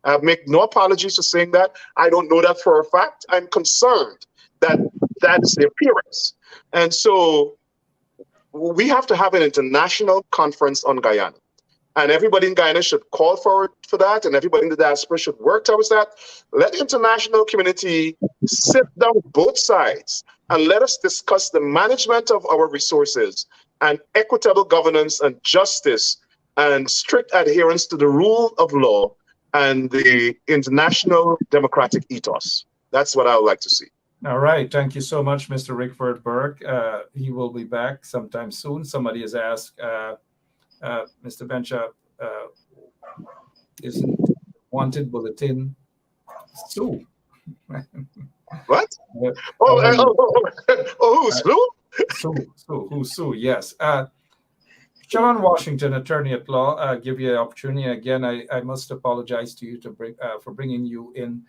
I make no apologies for saying that. I don't know that for a fact. I'm concerned that that is the appearance. And so we have to have an international conference on Guyana. And everybody in Guyana should call for that, and everybody in the diaspora should work towards that. Let the international community sit down with both sides and let us discuss the management of our resources and equitable governance and justice and strict adherence to the rule of law and the international democratic ethos. That's what I would like to see. All right. Thank you so much, Mr. Rickford Burke. He will be back sometime soon. Somebody has asked, Mr. Bencha, isn't wanted bulletin Sue? What? Who's Sue? Who's Sue? Yes. Sharon Washington, attorney at law, give you an opportunity. Again, I must apologize to you for bringing you in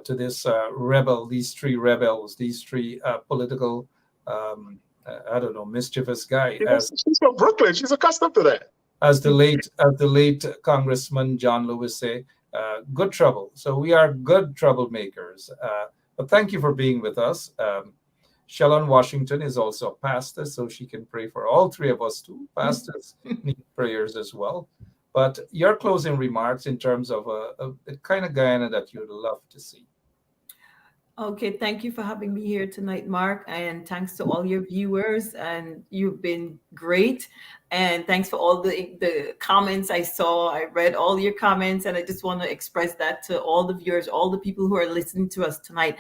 to this these three political, I don't know, mischievous guy. She's from Brooklyn. She's accustomed to that. As the late Congressman John Lewis say, good trouble. So we are good troublemakers. But thank you for being with us. Shalon Washington is also a pastor, so she can pray for all 3 of us too. Pastors need prayers as well. But your closing remarks in terms of the kind of Guyana that you'd love to see. Okay, thank you for having me here tonight, Mark, and thanks to all your viewers, and you've been great. And thanks for all the comments I saw. I read all your comments, and I just want to express that to all the viewers, all the people who are listening to us tonight.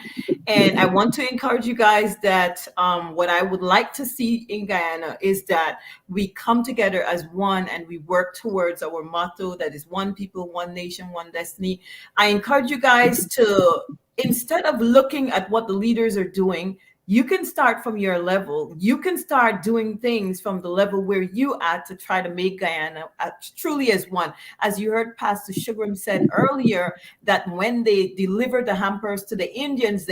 And I want to encourage you guys that what I would like to see in Guyana is that we come together as one and we work towards our motto, that is one people, one nation, one destiny. I encourage you guys to, instead of looking at what the leaders are doing, You can start from your level. You can start doing things from the level where you at to try to make Guyana truly as one. As you heard Pastor Shugram said earlier, that when they delivered the hampers to the Indians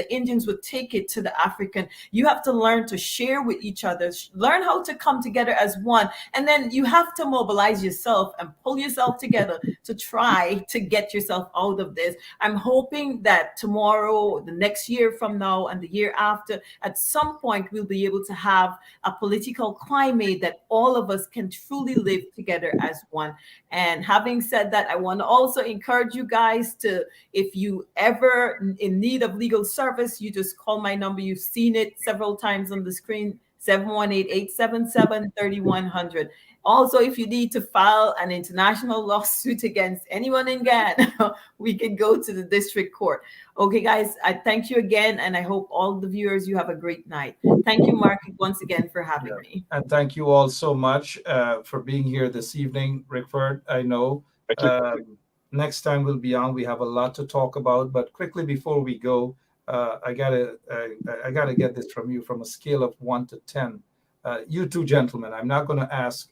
would take it to the African. You have to learn to share with each other, learn how to come together as one. And then you have to mobilize yourself and pull yourself together to try to get yourself out of this. I'm hoping that tomorrow, the next year from now, and the year after, at some point, we'll be able to have a political climate that all of us can truly live together as one. And having said that, I want to also encourage you guys to, if you ever in need of legal service, you just call my number. You've seen it several times on the screen, 718-877-3100. Also, if you need to file an international lawsuit against anyone in Guyana, we can go to the district court. Okay, guys, I thank you again, and I hope all the viewers, you have a great night. Thank you, Mark, once again for having me. And thank you all so much for being here this evening, Rickford. I know next time we'll be on. We have a lot to talk about, but quickly before we go, I gotta get this from you from a scale of 1 to 10. You two gentlemen, I'm not going to ask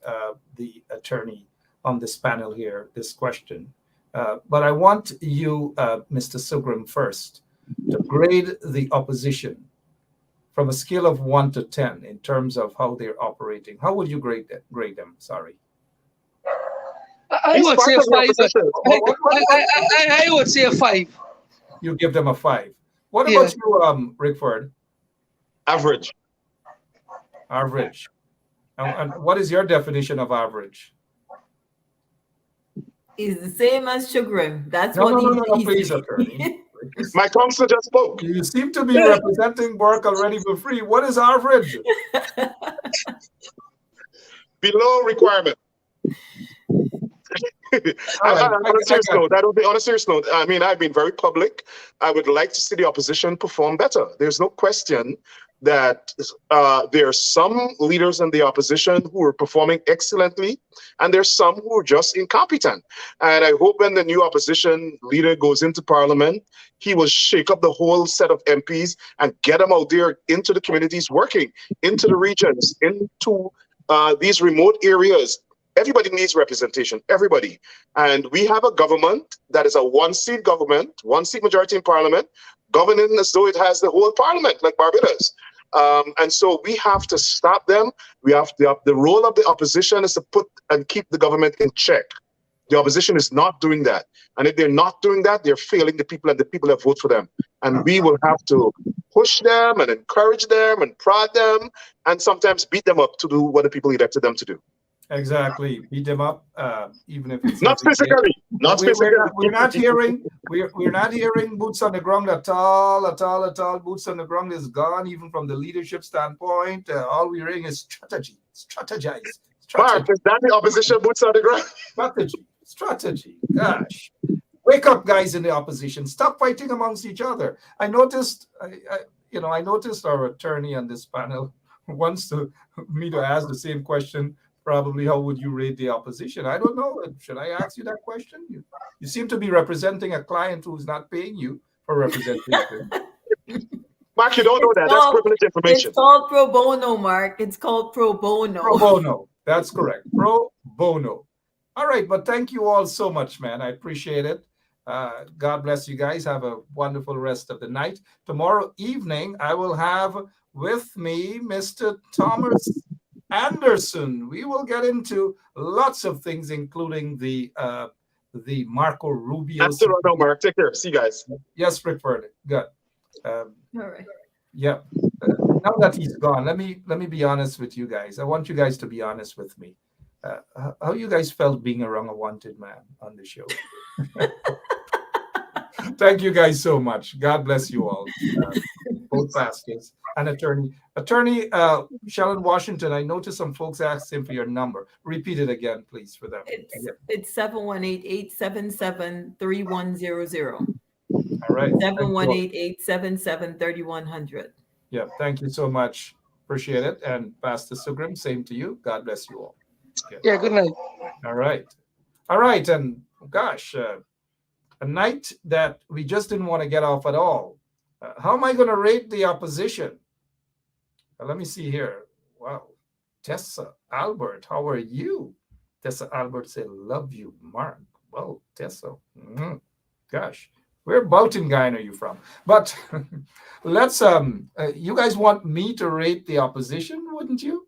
the attorney on this panel here this question, but I want you, Mr. Sugram, first to grade the opposition from a scale of 1 to 10 in terms of how they're operating. How would you grade them? Sorry. I would say a 5. I would say a 5. You give them a 5. What about you, Rickford? Average. Average. And what is your definition of average? Is the same as Shugram. That's No, what please, attorney. My counsel just spoke. You seem to be representing work already for free. What is average? Below requirement. On a serious note, I mean, I've been very public. I would like to see the opposition perform better. There's no question that there are some leaders in the opposition who are performing excellently, and there's some who are just incompetent. And I hope when the new opposition leader goes into parliament, he will shake up the whole set of MPs and get them out there into the communities, working into the regions, into these remote areas. Everybody needs representation, everybody. And we have a government that is a one-seat government, one-seat majority in parliament, governing as though it has the whole parliament, like Barbados. And so we have to stop them. We have the role of the opposition is to put and keep the government in check. The opposition is not doing that. And if they're not doing that, they're failing the people and the people that vote for them. And we will have to push them and encourage them and prod them and sometimes beat them up to do what the people elected them to do. Exactly, beat them up, even if it's not physically. We're not hearing boots on the ground at all. Boots on the ground is gone, even from the leadership standpoint. All we're hearing is strategize. Mark, is that the opposition boots on the ground? Strategy. Gosh, wake up, guys in the opposition. Stop fighting amongst each other. I noticed our attorney on this panel wants me to ask the same question. Probably, how would you rate the opposition? I don't know. Should I ask you that question? You seem to be representing a client who's not paying you for representation. Mark, you don't know that. That's privileged information. It's called pro bono, Mark. It's called pro bono. Pro bono. That's correct. Pro bono. All right, but thank you all so much, man. I appreciate it. God bless you guys. Have a wonderful rest of the night. Tomorrow evening, I will have with me Mr. Thomas Anderson. We will get into lots of things, including the Marco Rubio. That's the right, Mark. Take care. See you guys. Yes, Rickford. Good. All right. Yeah. Now that he's gone, let me be honest with you guys. I want you guys to be honest with me. How you guys felt being around a wanted man on the show? Thank you guys so much. God bless you all, both pastors and attorney. Attorney Shalon Washington, I noticed some folks asking for your number. Repeat it again, please, for them. It's 718-877-3100. All right. 718-877-3100. Yeah, thank you so much. Appreciate it. And Pastor Sugram, same to you. God bless you all. Yeah, good night. All right. All right. And gosh, a night that we just didn't want to get off at all. How am I going to rate the opposition? Let me see here. Wow. Tessa Albert, how are you? Tessa Albert said, love you, Mark. Well, Tessa. Gosh, whereabouts in Guyana are you from? But let's you guys want me to rate the opposition, wouldn't you?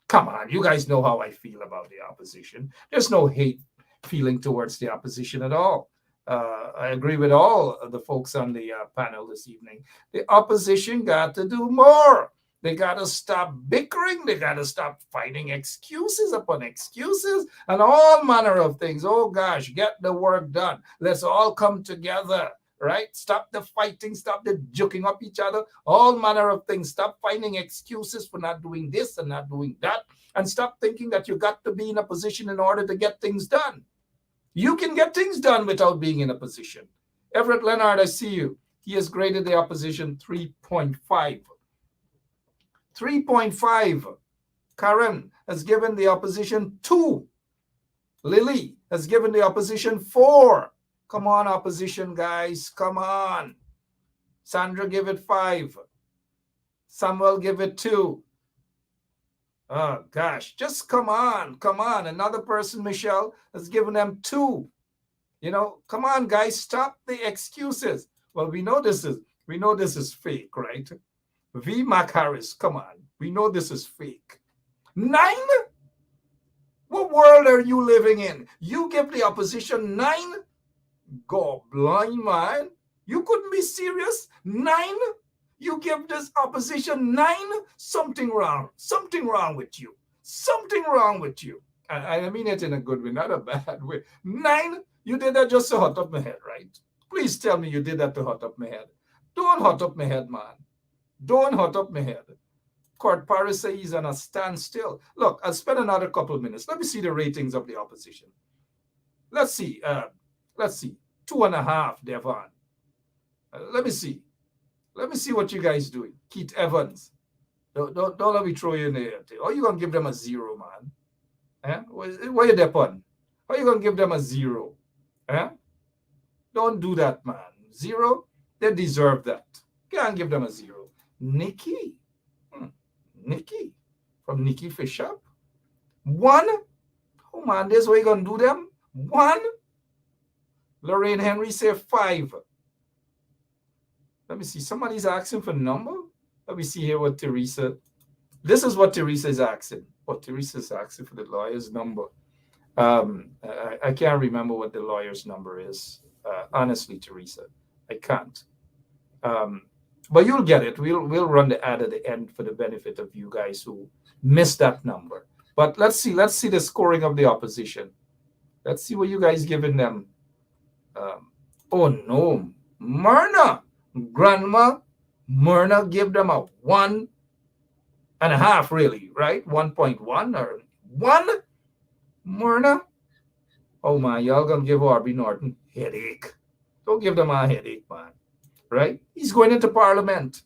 Come on, you guys know how I feel about the opposition. There's no hate feeling towards the opposition at all. I agree with all of the folks on the panel this evening. The opposition got to do more. They got to stop bickering. They got to stop finding excuses upon excuses and all manner of things. Oh, gosh, get the work done. Let's all come together, right? Stop the fighting. Stop the joking up each other. All manner of things. Stop finding excuses for not doing this and not doing that. And stop thinking that you got to be in a position in order to get things done. You can get things done without being in a position. Everett Leonard, I see you. He has graded the opposition 3.5. 3.5. Karen has given the opposition 2. Lily has given the opposition 4. Come on, opposition guys. Come on. Sandra give it 5. Samuel give it 2. Oh, gosh. Just come on. Come on. Another person, Michelle, has given them 2. You know, come on, guys. Stop the excuses. Well, we know this is fake, right? V. Mac Harris, come on. We know this is fake. 9? What world are you living in? You give the opposition 9? God blind, man. You couldn't be serious. 9? You give this opposition 9? Something wrong. Something wrong with you. Something wrong with you. I mean it in a good way, not a bad way. 9? You did that just to hot up my head, right? Please tell me you did that to hot up my head. Don't hot up my head, man. Don't hot up my head. Court Paris says he's on a standstill. Look, I'll spend another couple of minutes. Let me see the ratings of the opposition. Let's see. 2.5, Devon. Let me see. Let me see what you guys doing. Keith Evans. Don't let me throw you in the air. Or you gonna give them a 0, man? Eh? Where you depend? How you gonna give them a 0? Eh? Don't do that, man. 0? They deserve that. Can't give them a 0. Nikki. Nikki. From Nikki Fisher. 1? Oh, man, this way you going to do them? 1? Lorraine Henry say 5. Let me see. Somebody's asking for number. Let me see here what Teresa. This is what Teresa is asking. What Teresa is asking for the lawyer's number. I can't remember what the lawyer's number is. Honestly, Teresa, I can't. But you'll get it. We'll run the ad at the end for the benefit of you guys who missed that number. But let's see the scoring of the opposition. Let's see what you guys giving them. Oh no, Myrna, Grandma, Myrna give them a 1.5, really, right? 1.1 or 1. Myrna. Oh my, y'all gonna give Arby Norton headache. Don't give them a headache, man. Right? He's going into Parliament.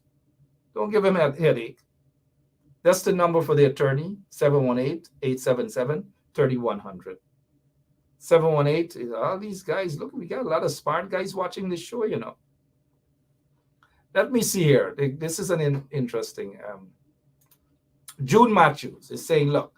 Don't give him a headache. That's the number for the attorney, 718-877-3100. 718, all these guys, look, we got a lot of smart guys watching this show, you know. Let me see here. This is an interesting. June Matthews is saying, look,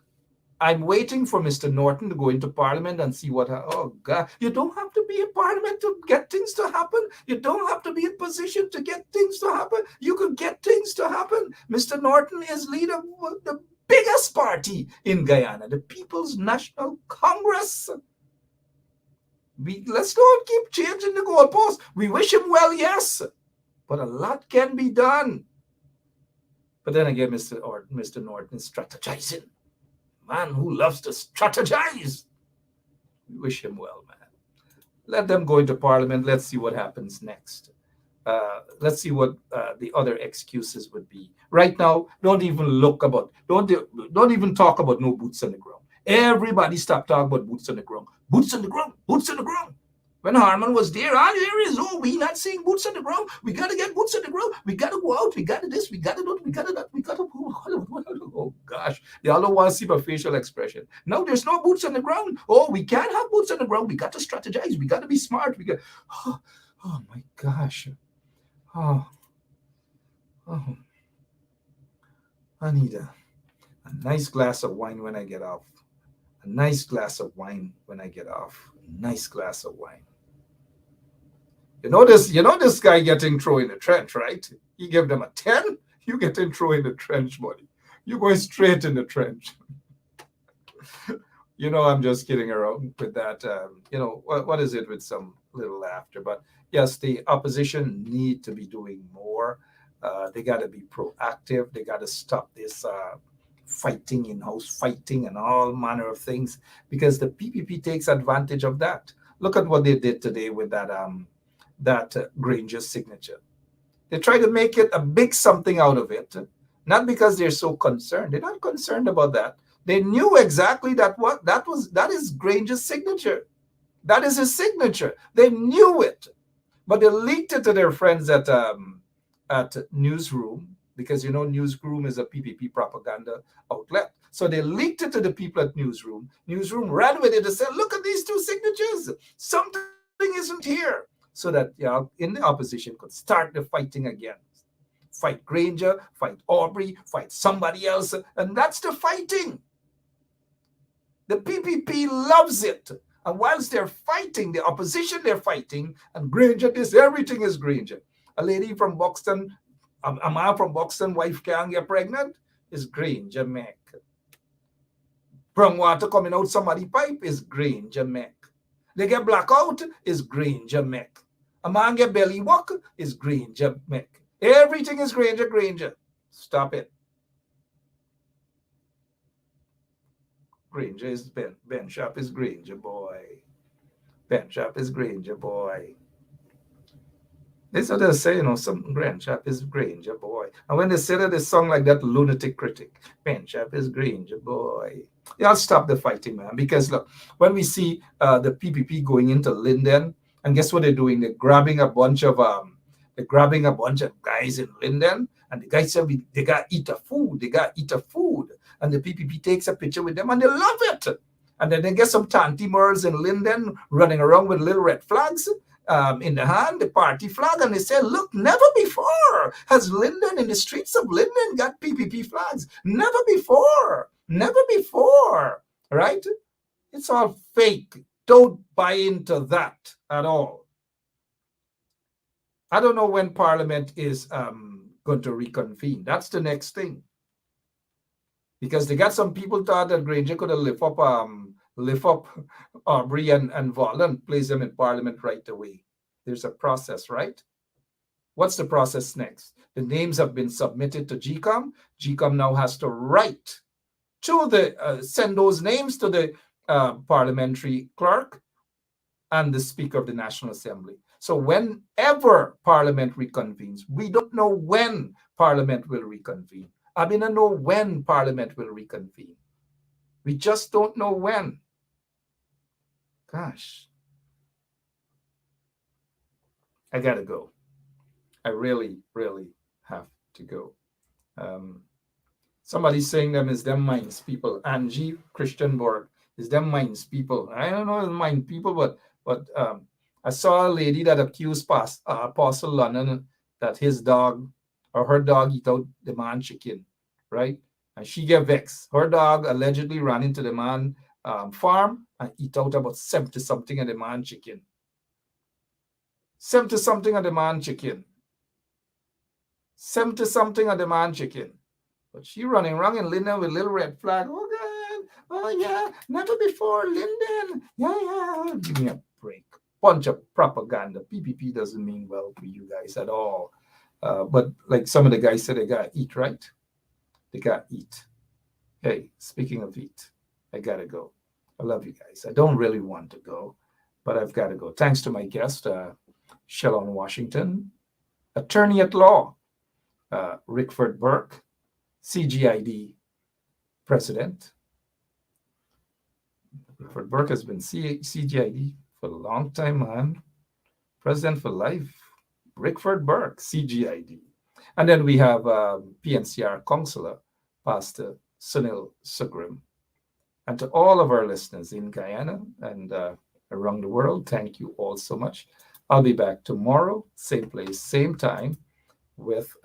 I'm waiting for Mr. Norton to go into Parliament and see what. Oh, God. You don't have to be in Parliament to get things to happen. You don't have to be in position to get things to happen. You can get things to happen. Mr. Norton is leader of the biggest party in Guyana, the People's National Congress. Let's not keep changing the goalposts. We wish him well, yes, but a lot can be done. But then again, Mr. Norton is strategizing. Man who loves to strategize. We wish him well, man. Let them go into Parliament. Let's see what happens next. Let's see what the other excuses would be. Right now, don't even talk about no boots on the ground. Everybody stop talking about boots on the ground. Boots on the ground. Boots on the ground. When Harman was there, all there is, we not seeing boots on the ground. We got to get boots on the ground. We got to go out. We got to this. We got to do. We got to that. We got to. Oh, gosh. They all don't want to see my facial expression. No, there's no boots on the ground. Oh, we can't have boots on the ground. We got to strategize. We got to be smart. We got. Oh my gosh. Oh. I need a nice glass of wine when I get off. A nice glass of wine when I get off. A nice glass of wine. You know this guy getting thrown in the trench, right? He gave them a 10, you getting thrown in the trench, buddy. You going straight in the trench. I'm just kidding around with that. What is it with some little laughter? But yes, the opposition need to be doing more. They got to be proactive. They got to stop this fighting, in-house fighting and all manner of things, because the PPP takes advantage of that. Look at what they did today with that Granger signature. They try to make it a big something out of it, not because they're so concerned. They're not concerned about that. They knew exactly that is Granger's signature. That is his signature. They knew it, but they leaked it to their friends at Newsroom, because Newsroom is a PPP propaganda outlet. So they leaked it to the people at Newsroom. Newsroom ran with it and said, "Look at these two signatures. Something isn't here." So that in the opposition could start the fighting again. Fight Granger, fight Aubrey, fight somebody else, and that's the fighting. The PPP loves it. And whilst they're fighting, the opposition, they're fighting, and Granger, everything is Granger. A lady from Buxton, a man from Buxton, wife can't get pregnant, is Granger Mac. Brown water coming out somebody's pipe is Granger Mac. They get blackout is Granger Mac. A man get belly walk is Granger Mac. Everything is Granger. Stop it. Granger is Ben Sharp is Granger boy. Ben Sharp is Granger boy. That's what they say, some Ben Sharp is Granger boy. And when they say that, they song like that lunatic critic. Ben Sharp is Granger boy. Y'all stop the fighting, man. Because look, when we see the PPP going into Linden, and guess what they're doing? They're grabbing a bunch of guys in Linden, and the guys said they got eat a food. And the PPP takes a picture with them, and they love it. And then they get some tanty Merles in Linden running around with little red flags in the hand, the party flag, and they say, "Look, never before has Linden, in the streets of Linden, got PPP flags. Never before, right? It's all fake. Don't buy into that at all." I don't know when Parliament is going to reconvene. That's the next thing. Because they got some people thought that Granger could have lift up Aubrey and Volland, place them in Parliament right away. There's a process, right? What's the process next? The names have been submitted to GCOM. GCOM now has to write to send those names to the parliamentary clerk and the Speaker of the National Assembly. So whenever Parliament reconvenes, we don't know when Parliament will reconvene. I mean, I know when Parliament will reconvene. We just don't know when. Gosh. I gotta go. I really, really have to go. Somebody's saying them is them minds people. Angie Christianborg is them minds people. I don't know mind people, but I saw a lady that accused Apostle London that his dog or her dog eat out the man chicken, right? And she get vexed. Her dog allegedly ran into the man farm and eat out about 70-something of the man chicken. 70-something of the man chicken. 70-something of the man chicken. But she running around in Linden with little red flag. Oh, God. Oh, yeah. Never before, Linden. Yeah. Give me a break. Bunch of propaganda. PPP doesn't mean well for you guys at all. But like some of the guys said, they got to eat, right? They got to eat. Hey, speaking of eat, I got to go. I love you guys. I don't really want to go, but I've got to go. Thanks to my guest, Shellon Washington, attorney at law, Rickford Burke, CGID president. Rickford Burke has been CGID for a long time, man. President for life. Rickford Burke, CGID. And then we have PNCR counselor, Pastor Sunil Sugrim. And to all of our listeners in Guyana and around the world, thank you all so much. I'll be back tomorrow, same place, same time, with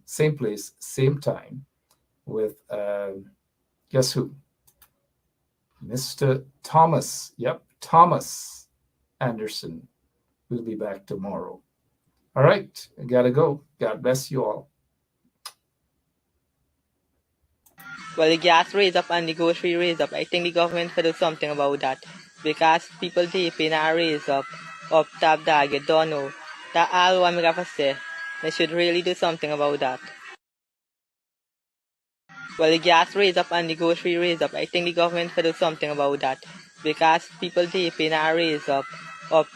same place, same time, with guess who? Mr. Thomas. Yep, Thomas Anderson. We'll be back tomorrow. All right, I gotta go. God bless you all. Well, the gas raise up and the grocery raise up. I think the government could do something about that. Because people taking a raise up top dog, you don't know. That all what I have to say. They should really do something about that. Well, the gas raise up and the grocery raise up. I think the government could do something about that. Because people taking a raise up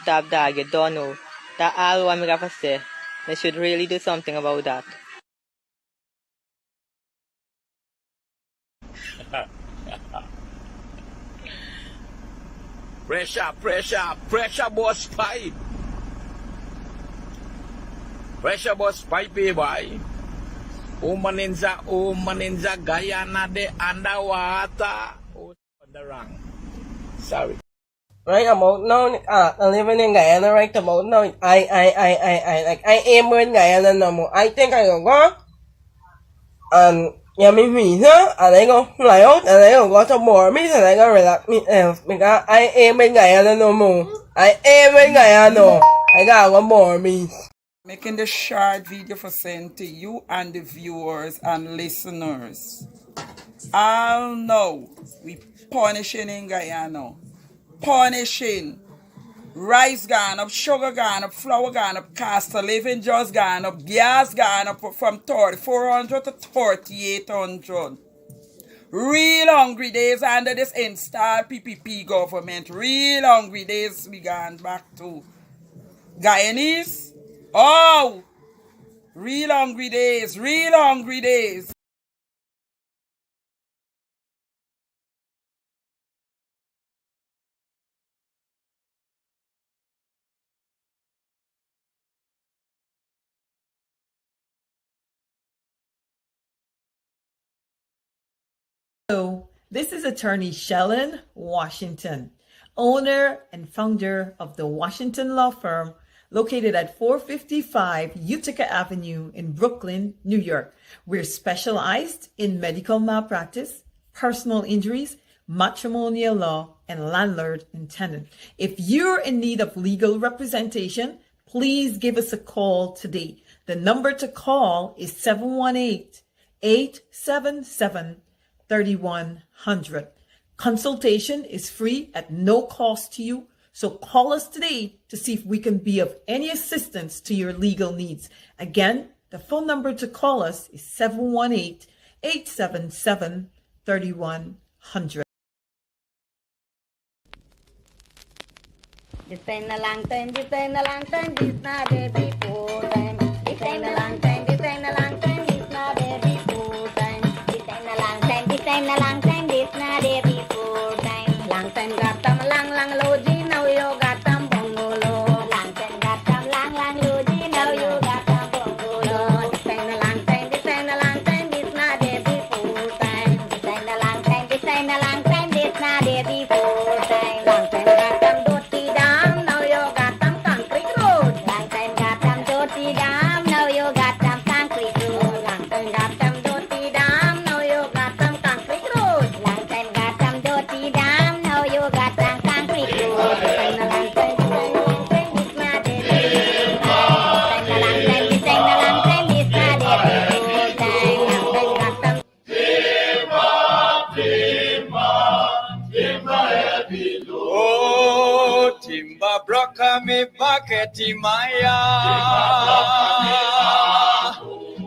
top dog, you don't know. That all what I have to say. They should really do something about that. Pressure boss pipe. Pressure boss pipe, boy. Umaninza, Guyana de underwater. Oh, wrong. Sorry. Right about now, I'm living in Guyana right about now. I am in Guyana no more. I think I will go and get me visa and I go fly out and I go to Mormis and I go relax myself because I am in Guyana no more. I am in Guyana. I gotta go Mormis. Making the short video for send to you and the viewers and listeners. I'll know we punishing in Guyana. Punishing. Rice gone up, sugar gone up, flour gone up, cost of living just gone up, gas gone up from 3,400 to 3,800. Real hungry days under this installed PPP government. Real hungry days we gone back to. Guyanese? Oh! Real hungry days, real hungry days. Hello, this is attorney Shellen Washington, owner and founder of the Washington law firm located at 455 Utica Avenue in Brooklyn, New York. We're specialized in medical malpractice, personal injuries, matrimonial law, and landlord and tenant. If you're in need of legal representation, please give us a call today. The number to call is 718-877-3100. Consultation is free at no cost to you. So call us today to see if we can be of any assistance to your legal needs. Again, the phone number to call us is 718-877-3100. This ain't a long time, this ain't a long time, this not a before time. This ain't a long time, this ain't a long time, this not a before time. This ain't a long time, this ain't a long time, this not a before time. Long time got them lang loji, now you got them bongolo. Long time got them lang loji, now you got them bongolo. This ain't a long time, this ain't a long time, this not a before time. This ain't a long time, this ain't a long time, this not a before time. Long time got them dirty down, now you got them concrete road. Long time got them dirty down, now you got them concrete road. Long time got them dirty down, now you got them concrete road. Long time got them dirty down, now you got them concrete road. This ain't a long time, this ain't a long time, this not a before time. This ain't a long time, this ain't a long time, this not a before time. Long time got them. Oh, Timba broka me paketi maya.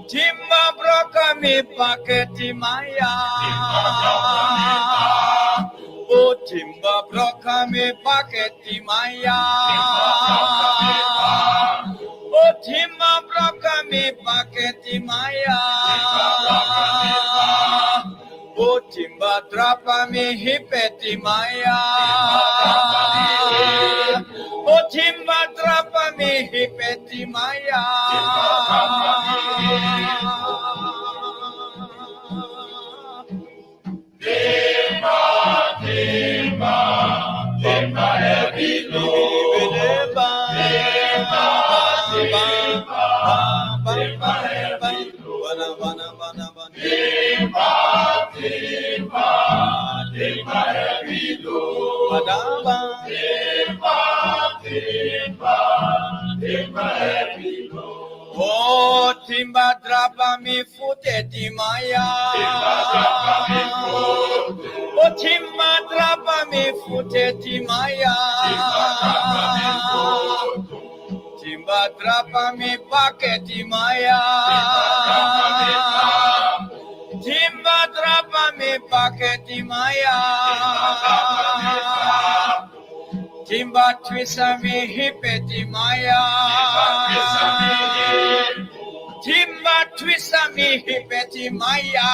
Timba broka me paketi maya. Oh, Timba broka me paketi maya. Oh, Timba broka me paketi maya. Oh, Timba trapa me hipeti maya. Oh, Timba trapa me hipeti maya. Timba heavy load. Adaba. Oh, timba drapa mi fute timaya. Oh, timba drapa mi fute timaya. Timba drapa mi pake timaya. Timba drapa mi pake timaya. Timba twisa mi hipeti maya. Timba twisa mi hipeti maya.